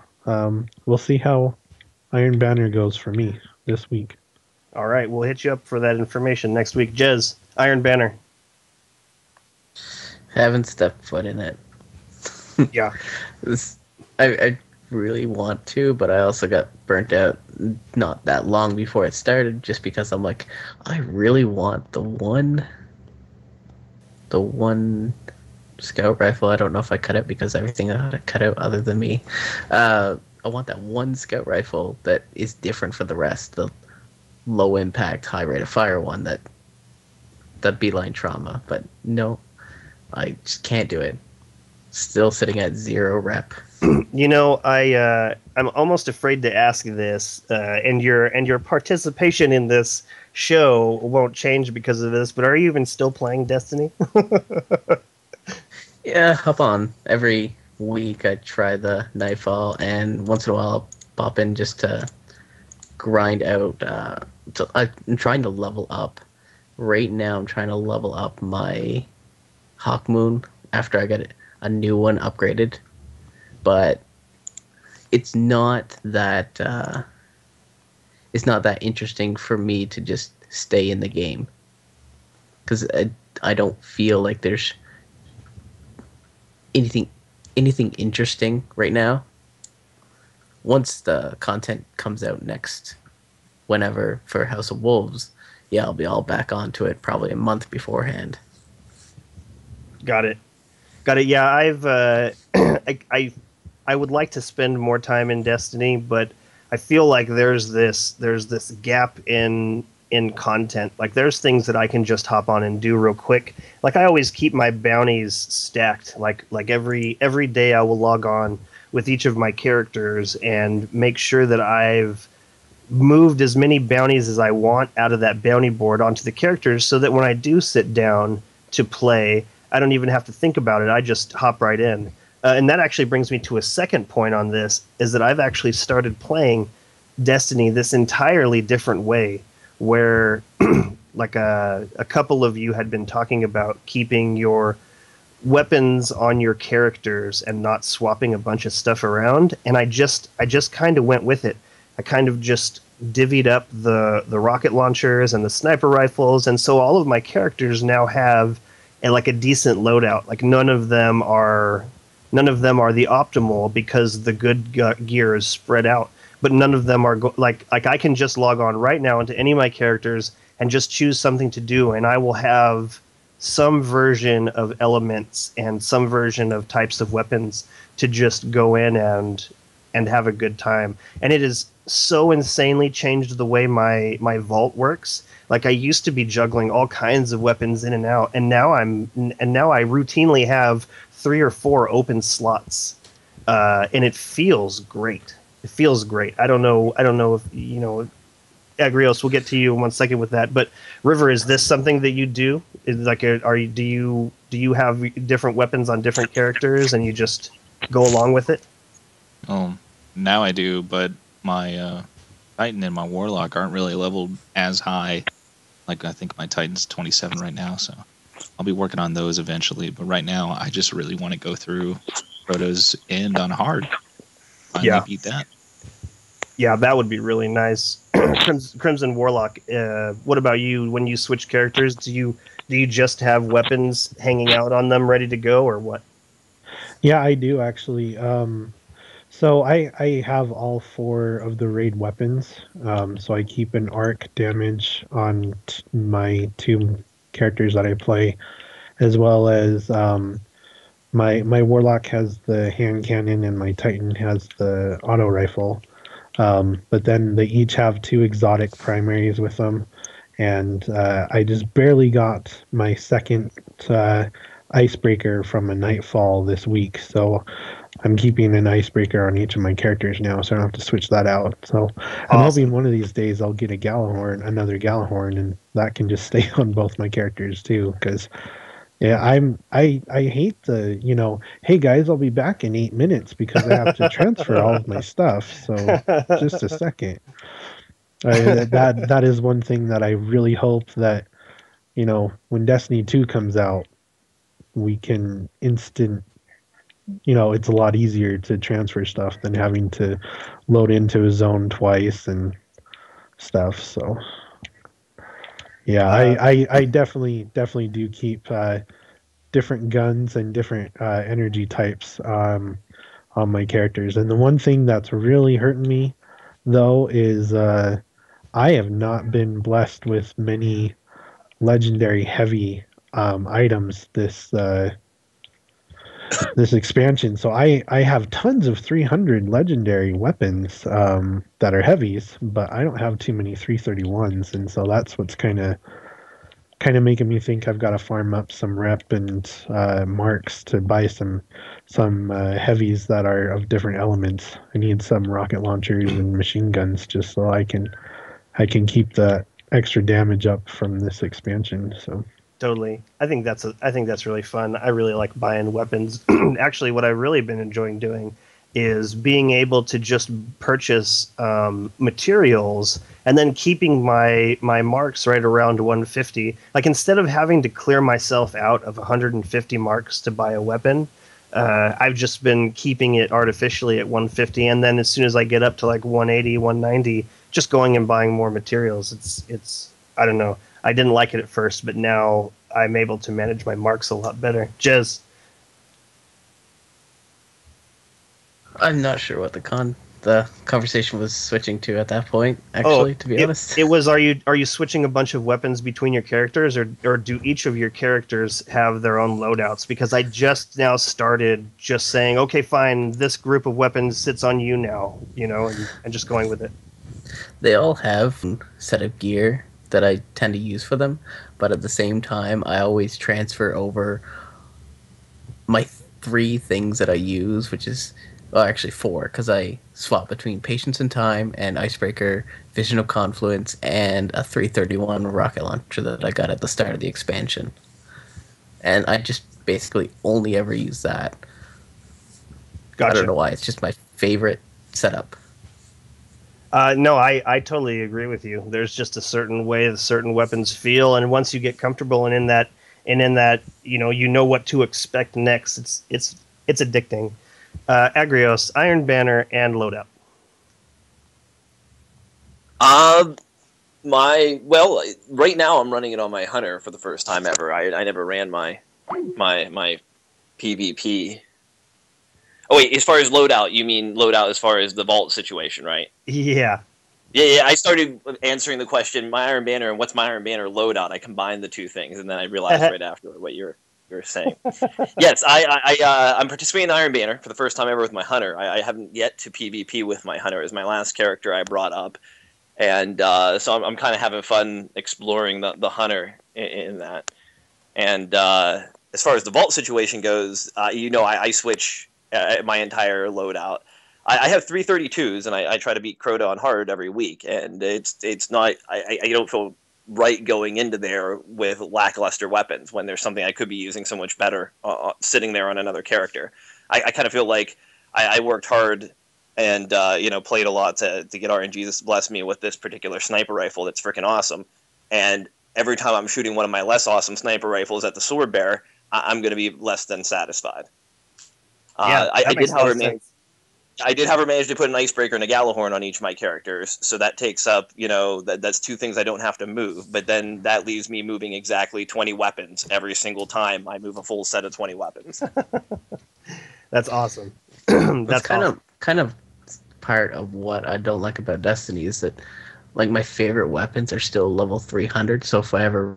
we'll see how Iron Banner goes for me this week. All right, we'll hit you up for that information next week. Jez, Iron Banner. I haven't stepped foot in it. Yeah. I really want to, but I also got burnt out not that long before it started, just because I'm like, I really want the one scout rifle. I don't know if I cut it because everything I had to cut out other than me. I want that one scout rifle that is different from the rest. The low impact, high rate of fire one that beeline trauma. But no, I just can't do it. Still sitting at 0 rep. You know, I'm almost afraid to ask this, and your participation in this show won't change because of this. But are you even still playing Destiny? Yeah, hop on. Every week I try the Nightfall, and once in a while I'll pop in just to grind out. I'm trying to level up. Right now I'm trying to level up my Hawk Moon after I get a new one upgraded. But it's not that interesting for me to just stay in the game, because I don't feel like there's anything interesting right now. Once the content comes out next, whenever, for House of Wolves, yeah, I'll be all back onto it probably a month beforehand. Got it. Yeah, I've I would like to spend more time in Destiny, but I feel like there's this gap in content. Like, there's things that I can just hop on and do real quick. Like, I always keep my bounties stacked. Like every day I will log on with each of my characters and make sure that I've moved as many bounties as I want out of that bounty board onto the characters, so that when I do sit down to play, I don't even have to think about it. I just hop right in. And that actually brings me to a second point on this, is that I've actually started playing Destiny this entirely different way, where like a couple of you had been talking about keeping your weapons on your characters and not swapping a bunch of stuff around. And I just kind of went with it. I kind of just divvied up the rocket launchers and the sniper rifles, and so all of my characters now have a decent loadout. Like, none of them are the optimal, because the good gear is spread out. But none of them are like I can just log on right now into any of my characters and just choose something to do, and I will have some version of elements and some version of types of weapons to just go in and have a good time. And it has so insanely changed the way my vault works. Like, I used to be juggling all kinds of weapons in and out, and now I routinely have 3 or 4 open slots, and it feels great. It feels great. I don't know if you know. Agrios, we'll get to you in 1 second with that. But River, is this something that you do? Do you have different weapons on different characters and you just go along with it? Now I do, but my Titan and my Warlock aren't really leveled as high. Like, I think my Titan's 27 right now, so I'll be working on those eventually. But right now, I just really want to go through Proto's End on hard. Finally beat that. Yeah, that would be really nice. Crimson Warlock, what about you? When you switch characters, do you just have weapons hanging out on them ready to go, or what? Yeah, I do, actually. So I have all 4 of the raid weapons. So I keep an arc damage on my 2 characters that I play, as well as my Warlock has the hand cannon and my Titan has the auto rifle. But then they each have 2 exotic primaries with them, and I just barely got my second icebreaker from a Nightfall this week, so I'm keeping an icebreaker on each of my characters now, so I don't have to switch that out. So I'm hoping one of these days I'll get another Galahorn, and that can just stay on both my characters too, because yeah, I hate the, hey guys, I'll be back in 8 minutes because I have to transfer all of my stuff. So just a second. That is one thing that I really hope that, when Destiny 2 comes out, we can it's a lot easier to transfer stuff than having to load into a zone twice and stuff. So yeah, I definitely do keep different guns and different energy types on my characters. And the one thing that's really hurting me, though, is I have not been blessed with many legendary heavy items this expansion. So I have tons of 300 legendary weapons that are heavies, but I don't have too many 331s, and so that's what's kind of making me think I've got to farm up some rep and marks to buy some heavies that are of different elements. I need some rocket launchers and machine guns just so I can keep the extra damage up from this expansion. So Totally. I think that's really fun. I really like buying weapons. Actually, what I've really been enjoying doing is being able to just purchase materials and then keeping my marks right around 150. Like, instead of having to clear myself out of 150 marks to buy a weapon, I've just been keeping it artificially at 150, and then as soon as I get up to like 180, 190, just going and buying more materials. It's I don't know. I didn't like it at first, but now I'm able to manage my marks a lot better. Jez. I'm not sure what the conversation was switching to at that point, actually, to be honest. It was, are you switching a bunch of weapons between your characters, or do each of your characters have their own loadouts? Because I just now started just saying, okay, fine, this group of weapons sits on you now, and just going with it. They all have a set of gear that I tend to use for them, but at the same time, I always transfer over my 3 things that I use, which is, well, actually 4, because I swap between Patience and Time and Icebreaker, Vision of Confluence, and a 331 rocket launcher that I got at the start of the expansion. And I just basically only ever use that. Gotcha. I don't know why, it's just my favorite setup. No, I totally agree with you. There's just a certain way that certain weapons feel, and once you get comfortable and in that, you know what to expect next. It's addicting. Agrios, Iron Banner, and loadout. Right now I'm running it on my Hunter for the first time ever. I never ran my PvP. Oh wait, as far as loadout, you mean loadout as far as the vault situation, right? Yeah. Yeah. I started answering the question, my Iron Banner and what's my Iron Banner loadout. I combined the two things, and then I realized right after what you're saying. Yes, I'm participating in Iron Banner for the first time ever with my Hunter. I haven't yet to PvP with my Hunter. It was my last character I brought up, and so I'm kind of having fun exploring the Hunter in that. And as far as the vault situation goes, I switch my entire loadout. I have 332s, and I try to beat Crota on hard every week, and it's not. I don't feel right going into there with lackluster weapons when there's something I could be using so much better sitting there on another character. I kind of feel like I worked hard and played a lot to get RNG to bless me with this particular sniper rifle that's freaking awesome. And every time I'm shooting one of my less awesome sniper rifles at the sword bearer, I'm going to be less than satisfied. I did, however, manage to put an Icebreaker and a Gallahorn on each of my characters, so that takes up, that's 2 things I don't have to move, but then that leaves me moving exactly 20 weapons every single time I move a full set of 20 weapons. That's awesome. That's kind of part of what I don't like about Destiny is that, like, my favorite weapons are still level 300, so if I ever...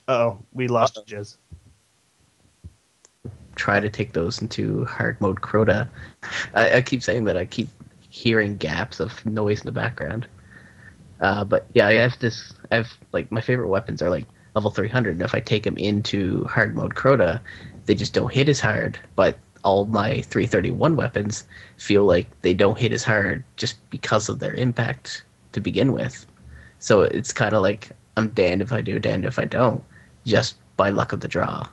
Uh-oh, we lost Jez. Try to take those into hard mode Crota. I keep saying that. I keep hearing gaps of noise in the background. But yeah, I have like my favorite weapons are like level 300, and if I take them into hard mode Crota, they just don't hit as hard. But all my 331 weapons feel like they don't hit as hard just because of their impact to begin with. So it's kind of like I'm damned if I do, damned if I don't, just by luck of the draw.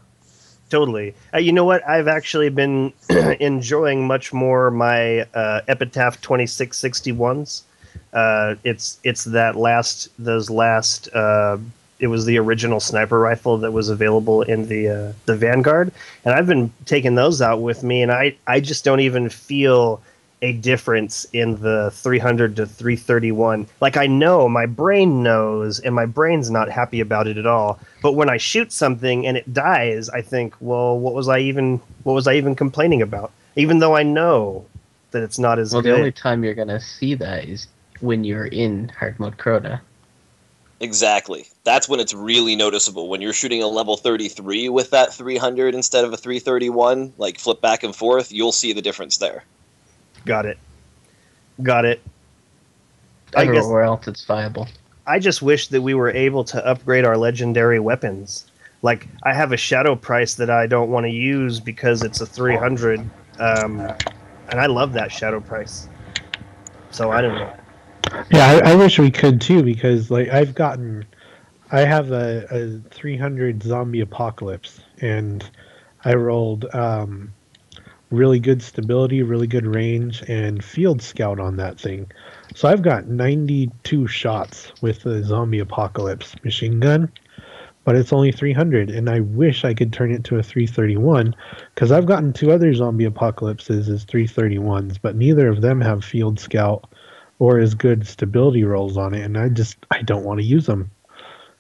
Totally. You know what? I've actually been enjoying much more my Epitaph 2661s. It's those last. It was the original sniper rifle that was available in the Vanguard, and I've been taking those out with me, and I just don't even feel a difference in the 300 to 331. Like, I know, my brain knows, and my brain's not happy about it at all. But when I shoot something and it dies, I think, well, what was I even complaining about? Even though I know that it's not as good. Well, the only time you're gonna see that is when you're in hard mode Crota. Exactly. That's when it's really noticeable. When you're shooting a level 33 with that 300 instead of a 331, like flip back and forth, you'll see the difference there. Got it. Everywhere else, it's viable. I just wish that we were able to upgrade our legendary weapons. Like, I have a Shadow Price that I don't want to use because it's a 300, and I love that Shadow Price. So I don't know. Yeah, I wish we could too, because like I have a 300 zombie apocalypse, and I rolled really good stability, really good range, and field scout on that thing. So I've got 92 shots with the zombie apocalypse machine gun, but it's only 300, and I wish I could turn it to a 331, because I've gotten 2 other zombie apocalypses as 331s, but neither of them have field scout or as good stability rolls on it, and I don't want to use them.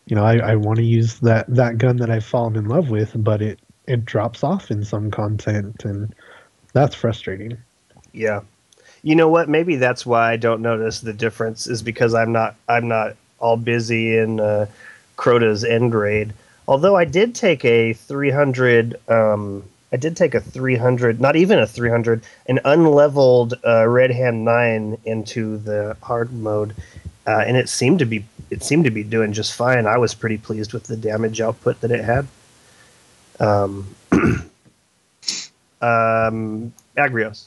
You know, I want to use that gun that I've fallen in love with, but it drops off in some content, and that's frustrating. Yeah. You know what? Maybe that's why I don't notice the difference, is because I'm not all busy in Crota's end grade. Although I did take a 300 not even a 300, an unleveled Red Hand 9 into the hard mode, and it seemed to be doing just fine. I was pretty pleased with the damage output that it had. Agrios.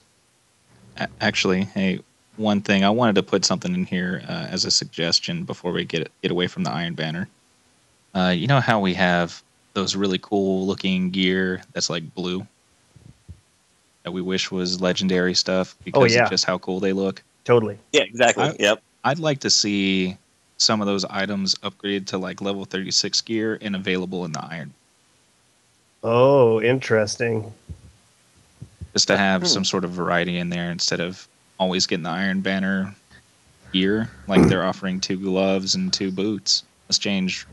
Actually, hey, one thing I wanted to put something in here as a suggestion before we get away from the Iron Banner. You know how we have those really cool looking gear that's like blue that we wish was legendary stuff because of just how cool they look? Totally. Yeah, exactly. Yep. I'd like to see some of those items upgraded to like level 36 gear and available in the Iron. Oh, interesting. Just to have some sort of variety in there instead of always getting the Iron Banner gear. Like they're offering 2 gloves and 2 boots. Let's change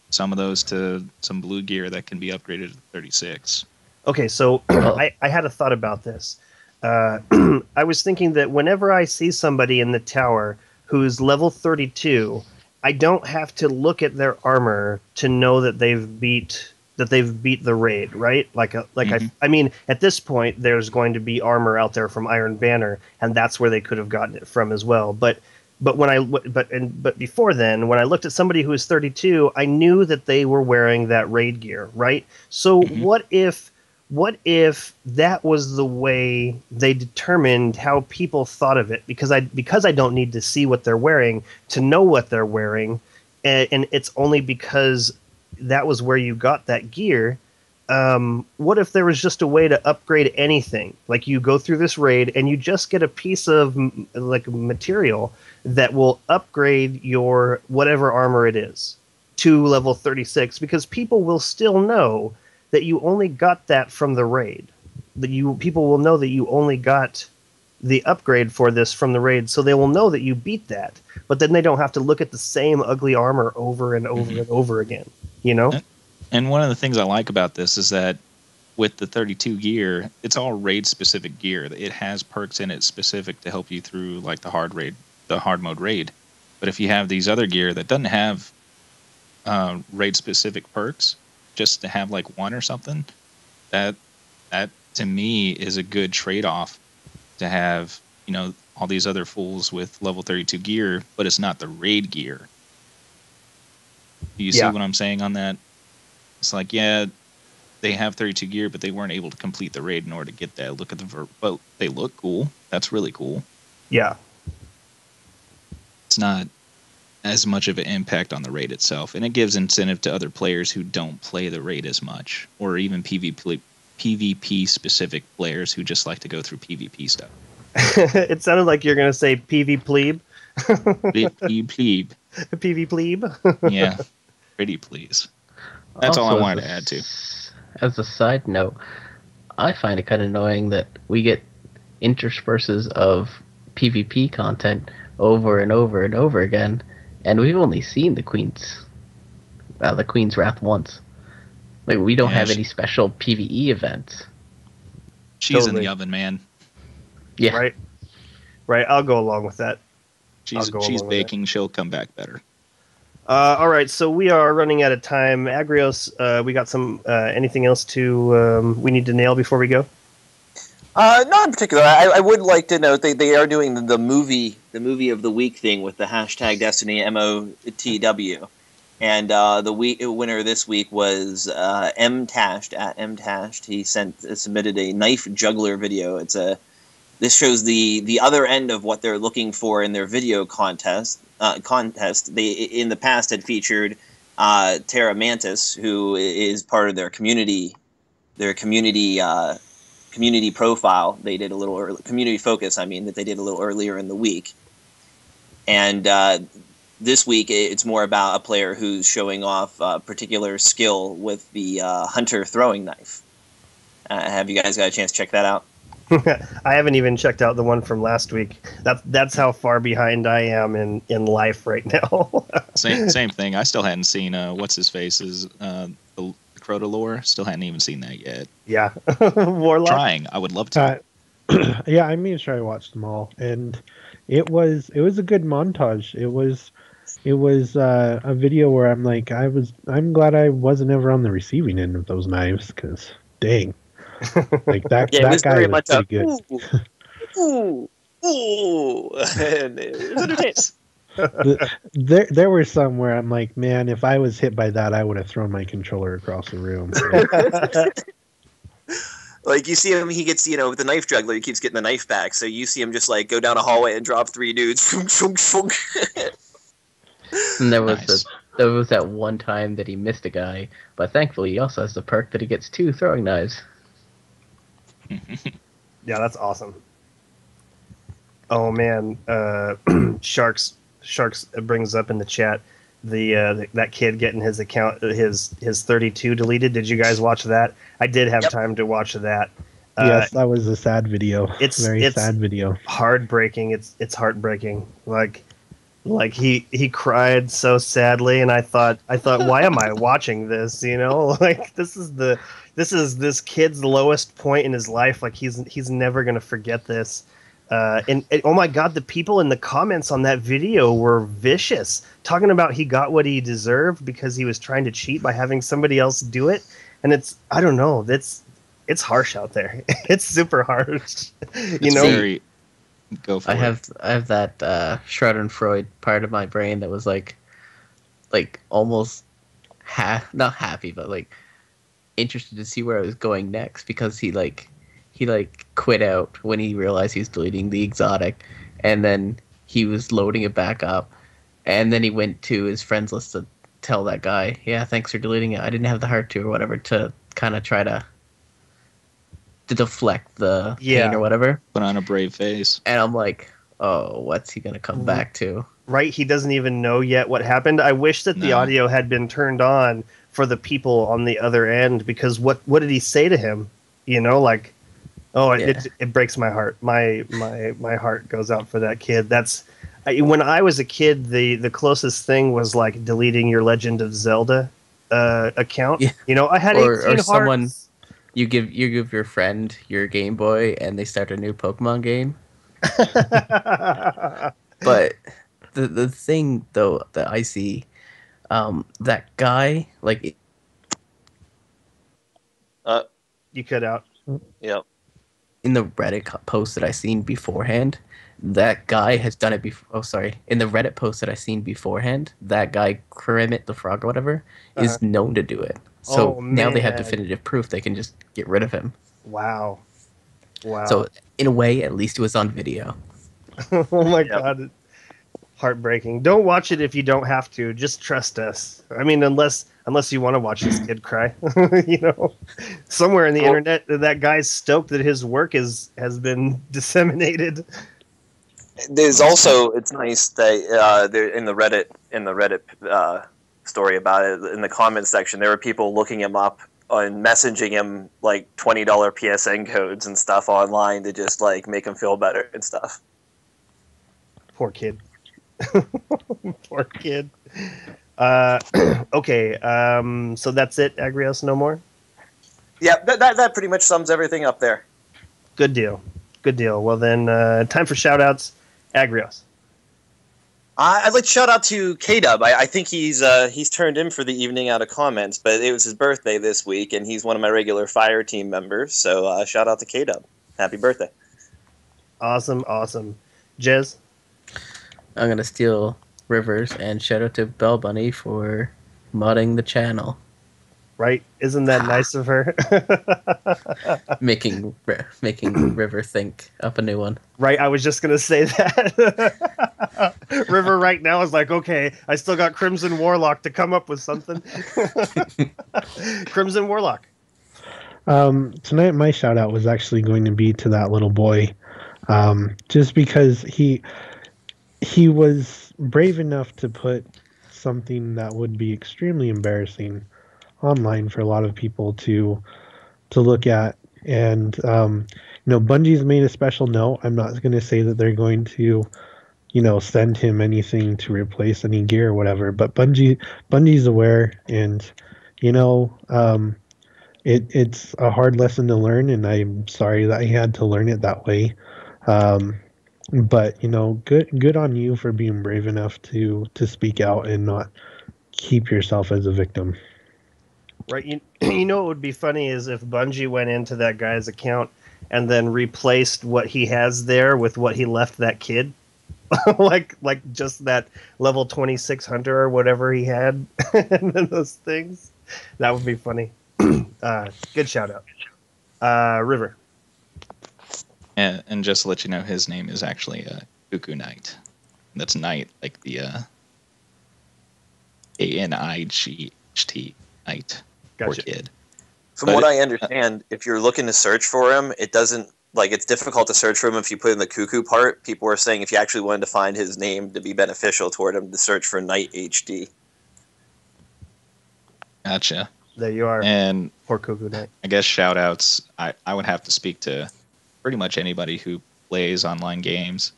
some of those to some blue gear that can be upgraded to 36. Okay, so I had a thought about this. I was thinking that whenever I see somebody in the tower who's level 32, I don't have to look at their armor to know that they've beat the raid, right? I mean, at this point, there's going to be armor out there from Iron Banner, and that's where they could have gotten it from as well. But before then, when I looked at somebody who was 32, I knew that they were wearing that raid gear, right? So what if that was the way they determined how people thought of it? Because I don't need to see what they're wearing to know what they're wearing, and it's only because that was where you got that gear. What if there was just a way to upgrade anything? Like you go through this raid and you just get a piece of like material that will upgrade your whatever armor it is to level 36, because people will still know that you only got that from the raid. People will know that you only got the upgrade for this from the raid, so they will know that you beat that. But then they don't have to look at the same ugly armor over and over and over again. You know? And one of the things I like about this is that with the 32 gear, it's all raid-specific gear. It has perks in it specific to help you through like the hard mode raid. But if you have these other gear that doesn't have raid-specific perks, just to have like one or something, that to me is a good trade-off to have, you know, all these other fools with level 32 gear, but it's not the raid gear. Do you see what I'm saying on that? It's like, yeah, they have 32 gear, but they weren't able to complete the raid in order to get that. Look at but they look cool. That's really cool. Yeah. It's not as much of an impact on the raid itself, and it gives incentive to other players who don't play the raid as much, or even PvP specific players who just like to go through PvP stuff. It sounded like you're going to say PV plebe. PV plebe. PV plebe. Yeah, pretty please. That's all I wanted to add to. As a side note, I find it kind of annoying that we get intersperses of PvP content over and over and over again, and we've only seen the Queen's Wrath once. Like, we don't have any special PvE events. She's in the oven, man. Yeah. Right. I'll go along with that. She's baking. She'll come back better. All right, so we are running out of time. Agrios, we got some anything else to we need to nail before we go? Not in particular. I would like to note they are doing the movie of the week thing with the hashtag Destiny MOTW, and the winner this week was MTashed at MTashed. He submitted a knife juggler video. This shows the other end of what they're looking for in their video contest. They in the past had featured Terra Mantis, who is part of their community profile. They did a little early, community focus. I mean, that they did a little earlier in the week, and this week it's more about a player who's showing off particular skill with the hunter throwing knife. Have you guys got a chance to check that out? I haven't even checked out the one from last week. That's how far behind I am in life right now. Same thing. I still hadn't seen what's his face's the Crota Still hadn't even seen that yet. Yeah, Warlock. Trying. I would love to. Yeah, I made sure I watched them all, and it was a good montage. It was a video where I'm glad I wasn't ever on the receiving end of those knives, because dang. Like that, yeah, that guy was pretty good. Ooh. And it there were some where I'm like, man, if I was hit by that, I would have thrown my controller across the room. Like you see him, he gets with the knife juggler, he keeps getting the knife back. So you see him just like go down a hallway and drop 3 dudes. And there was that one time that he missed a guy, but thankfully he also has the perk that he gets 2 throwing knives. Yeah, that's awesome. Oh man, Sharks brings up in the chat that kid getting his account his 32 deleted. Did you guys watch that? I did have time to watch that. Yes, that was a sad video. It's sad video. Heartbreaking. It's heartbreaking. Like he cried so sadly, and I thought, why am I watching this? Like this is this kid's lowest point in his life. Like he's never gonna forget this. And oh my god, the people in the comments on that video were vicious, talking about he got what he deserved because he was trying to cheat by having somebody else do it. And I don't know, it's harsh out there. It's super harsh. Go for I have that Schadenfreude part of my brain that was like almost not happy, but like interested to see where I was going next, because he quit out when he realized he was deleting the exotic, and then he was loading it back up, and then he went to his friends list to tell that guy, yeah, thanks for deleting it, I didn't have the heart to, or whatever, to kind of try to deflect the pain or whatever. Put on a brave face. And I'm like, oh, what's he gonna come back to? Right, he doesn't even know yet what happened. I wish that the audio had been turned on for the people on the other end, because what did he say to him? Like, oh, it breaks my heart. My heart goes out for that kid. When I was a kid, the closest thing was like deleting your Legend of Zelda account. Yeah. I had 18 hearts. Someone you give your friend your Game Boy and they start a new Pokemon game. But the thing though that I see, that guy you cut out. Yep. In the Reddit post that I seen beforehand, that guy has done it before. Oh, sorry. In the Reddit post that I seen beforehand, that guy Kermit the Frog or whatever is known to do it. So now they have definitive proof. They can just get rid of him. Wow. So in a way, at least it was on video. Oh my god. Heartbreaking. Don't watch it if you don't have to. Just trust us. I mean, unless you want to watch this kid cry. Somewhere in the internet, that guy's stoked that his work has been disseminated. There's also, it's nice that there in the Reddit story about it, in the comments section, there were people looking him up and messaging him like $20 PSN codes and stuff online to just like make him feel better and stuff. Poor kid. Poor kid. Okay, so that's it, Agrios, no more? Yeah, that pretty much sums everything up there. Good deal. Well then, time for shout-outs. Agrios. I'd like to shout out to K-Dub. I think he's turned in for the evening out of comments, but it was his birthday this week, and he's one of my regular Fire Team members. So shout out to K-Dub. Happy birthday. Awesome. Jez? I'm going to steal Rivers and shout out to Bell Bunny for modding the channel. Right? Isn't that nice of her? making River think up a new one. Right, I was just going to say that. River right now is like, okay, I still got Crimson Warlock to come up with something. Crimson Warlock. Tonight my shout out was actually going to be to that little boy. Just because he was brave enough to put something that would be extremely embarrassing online for a lot of people to look at. And Bungie's made a special note. I'm not going to say that they're going to send him anything to replace any gear or whatever, but Bungie's aware, and it's a hard lesson to learn, and I'm sorry that he had to learn it that way. But good on you for being brave enough to speak out and not keep yourself as a victim. Right. What would be funny is if Bungie went into that guy's account and then replaced what he has there with what he left that kid. like just that level 26 hunter or whatever he had. And then those things. That would be funny. Good shout out. River. And just to let you know, his name is actually Cuckoo Knight. That's Knight, like the ANIGHT, Knight. Gotcha. Poor kid. From what I understand, if you're looking to search for him, it doesn't, it's difficult to search for him if you put in the cuckoo part. People are saying if you actually wanted to find his name to be beneficial toward him, to search for Knight HD. Gotcha. There you are. And poor Cuckoo Knight. I guess shout outs, I would have to speak to pretty much anybody who plays online games.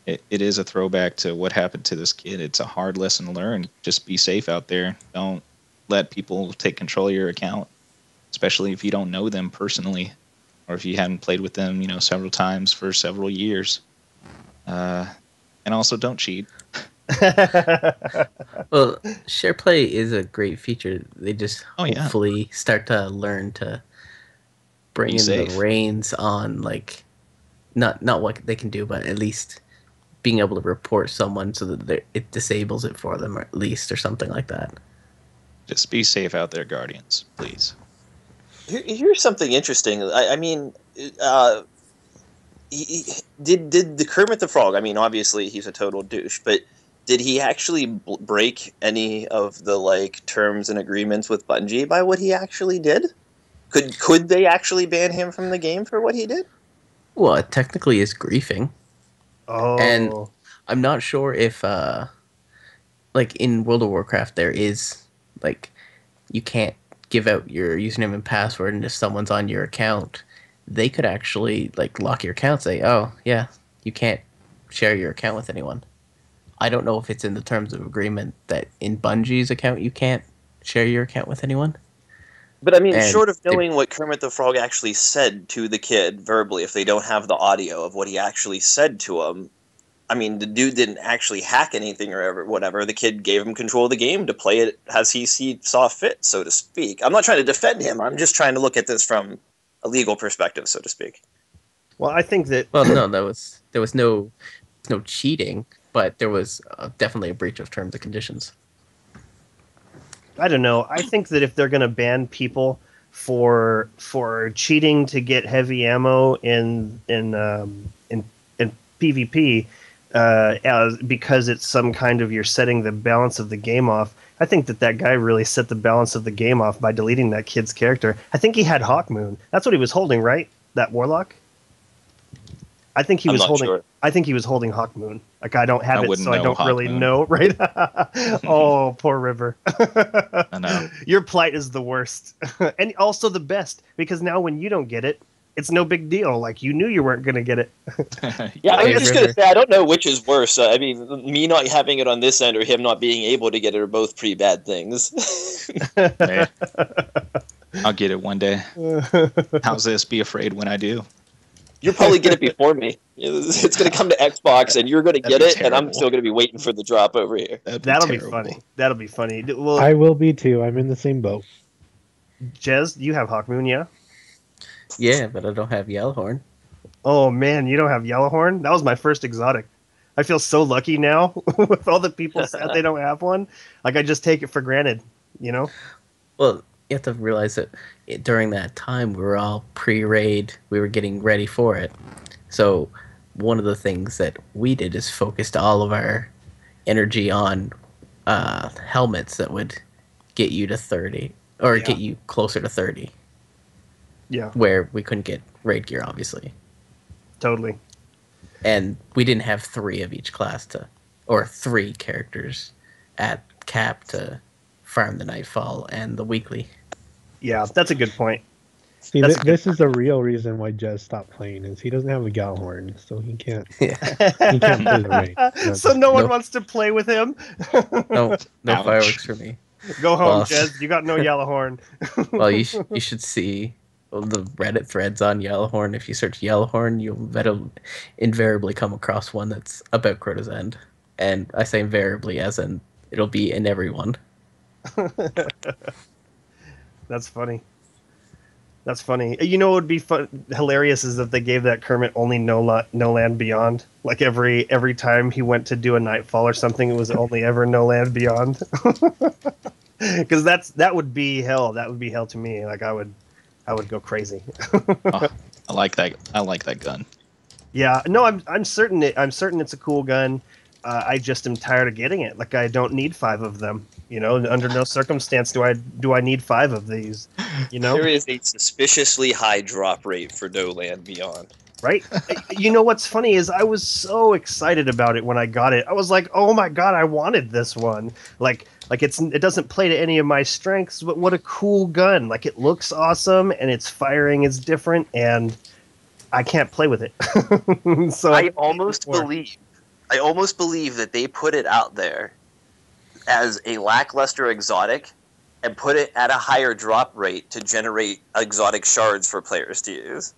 It is a throwback to what happened to this kid. It's a hard lesson to learn. Just be safe out there. Don't let people take control of your account, especially if you don't know them personally or if you haven't played with them, several times for several years. And also don't cheat. Well, share play is a great feature. They just hopefully start to learn to bring in the reins on, not what they can do, but at least being able to report someone so that it disables it for them, or at least, or something like that. Just be safe out there, Guardians, please. Here's something interesting. I mean, did the Kermit the Frog? I mean, obviously he's a total douche, but did he actually break any of the terms and agreements with Bungie by what he actually did? Could they actually ban him from the game for what he did? Well, it technically is griefing. Oh. And I'm not sure if, in World of Warcraft, there is, you can't give out your username and password, and if someone's on your account, they could actually, lock your account, say, oh, yeah, you can't share your account with anyone. I don't know if it's in the terms of agreement that in Bungie's account you can't share your account with anyone. But I mean, short of knowing what Kermit the Frog actually said to the kid verbally, if they don't have the audio of what he actually said to him, I mean, the dude didn't actually hack anything or whatever. The kid gave him control of the game to play it as he saw fit, so to speak. I'm not trying to defend him. I'm just trying to look at this from a legal perspective, so to speak. Well, I think that... Well, no, there was no cheating, but there was definitely a breach of terms and conditions. I don't know. I think that if they're going to ban people for cheating to get heavy ammo in PvP, because it's some kind of you're setting the balance of the game off, I think that guy really set the balance of the game off by deleting that kid's character. I think he had Hawkmoon. That's what he was holding, right? That Warlock? I think he was holding. Sure. I think he was holding Hawkmoon. I don't have it, so I don't really know. Right? Oh, poor River. I know. Your plight is the worst, and also the best, because now when you don't get it, it's no big deal. You knew you weren't going to get it. Yeah, I was just going to say, I don't know which is worse. I mean, me not having it on this end or him not being able to get it are both pretty bad things. Hey, I'll get it one day. How's this? Be afraid when I do. You're probably get it before me. It's going to come to Xbox, and you're going to get it, terrible. And I'm still going to be waiting for the drop over here. That'll be funny. That'll be funny. Well, I will be too. I'm in the same boat. Jez, you have Hawkmoon, yeah? Yeah, but I don't have Yellowhorn. Oh man, you don't have Yellowhorn? That was my first exotic. I feel so lucky now with all the people said they don't have one. Like I just take it for granted, you know? Well, you have to realize that during that time we were all pre-raid. We were getting ready for it. So one of the things that we did is focused all of our energy on helmets that would get you to 30 or get you closer to 30. Yeah. Where we couldn't get raid gear, obviously. Totally. And we didn't have 3 of each class or 3 characters at cap to farm the Nightfall and the weekly. Yeah, that's a good point. See, this is the real reason why Jez stopped playing is he doesn't have a Gallhorn, so he can't. He can't play the raid. So no one wants to play with him. No fireworks for me. Go home, Jez. You got no Yellowhorn. Well, you should see the Reddit threads on Yellowhorn. If you search Yellowhorn, you'll invariably come across one that's about Crota's End. And I say invariably as in it'll be in every one. That's funny. That's funny. You know what would be hilarious is if they gave that Kermit only No Land Beyond. Like every time he went to do a Nightfall or something, it was only ever No Land Beyond. Because that would be hell. That would be hell to me. Like I would go crazy. Oh, I like that. I like that gun. Yeah. No, I'm certain it's a cool gun. I just am tired of getting it. Like I don't need 5 of them. You know, under no circumstance do I need 5 of these. You know, there is a suspiciously high drop rate for No Land Beyond. Right? You know what's funny is I was so excited about it when I got it. I was like, oh my god, I wanted this one. Like it doesn't play to any of my strengths, but what a cool gun. Like it looks awesome and its firing is different and I can't play with it. So I almost believe that they put it out there as a lackluster exotic and put it at a higher drop rate to generate exotic shards for players to use.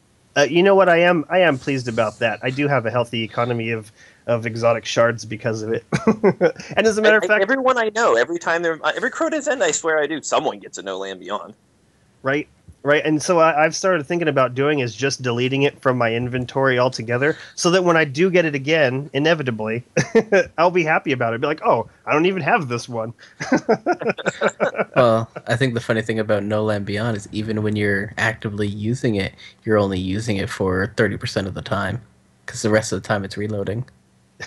You know what? I am pleased about that. I do have a healthy economy of exotic shards because of it. And as a matter of fact, everyone I know, every Crota's End, I swear I do, someone gets a No Land Beyond. Right. And so I've started thinking about doing is just deleting it from my inventory altogether, so that when I do get it again, inevitably, I'll be happy about it. Be like, oh, I don't even have this one. Well, I think the funny thing about No Land Beyond is even when you're actively using it, you're only using it for 30% of the time, because the rest of the time it's reloading.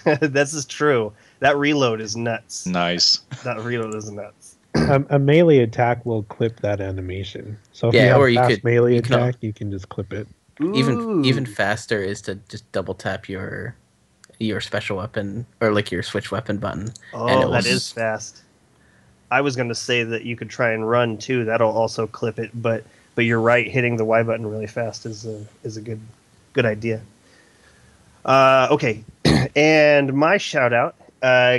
This is true. That reload is nuts. Nice. That reload is nuts. A melee attack will clip that animation. So if you have fast melee attack, you can just clip it. Even faster is to just double tap your special weapon or like your switch weapon button. Oh, that is fast. I was going to say that you could try and run too. That'll also clip it, but you're right. Hitting the Y button really fast is a good idea. Okay, and my shout out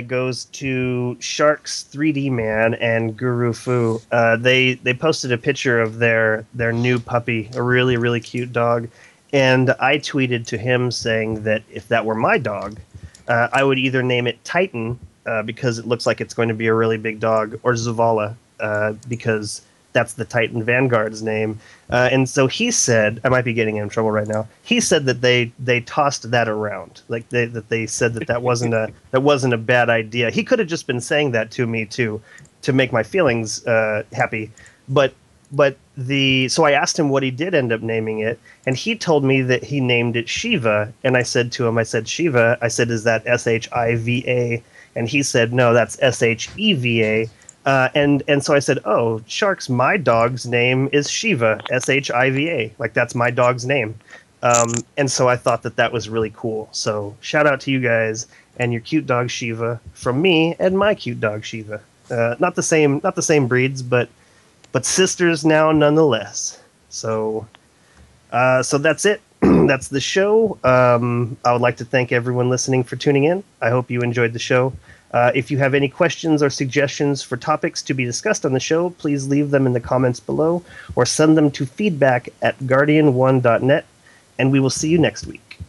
goes to Sharks 3D Man and Guru Fu. They posted a picture of their new puppy, a really, really cute dog. And I tweeted to him saying that if that were my dog, I would either name it Titan, because it looks like it's going to be a really big dog, or Zavala, because that's the Titan Vanguard's name. And so he said, I might be getting in trouble right now. He said that they tossed that around, like they said that wasn't a bad idea. He could have just been saying that to me to make my feelings happy, but so I asked him what he did end up naming it, and he told me that he named it Shiva. And I said to him, Shiva. I said, is that SHIVA? And he said, no, that's SHEVA. And so I said, oh, Sharks, my dog's name is Shiva, SHIVA. Like, that's my dog's name. And so I thought that was really cool. So shout out to you guys and your cute dog Shiva from me and my cute dog Shiva. Not the same breeds, but sisters now nonetheless. So that's it. That's the show. I would like to thank everyone listening for tuning in. I hope you enjoyed the show. If you have any questions or suggestions for topics to be discussed on the show, please leave them in the comments below or send them to feedback@guardian1.net. and we will see you next week.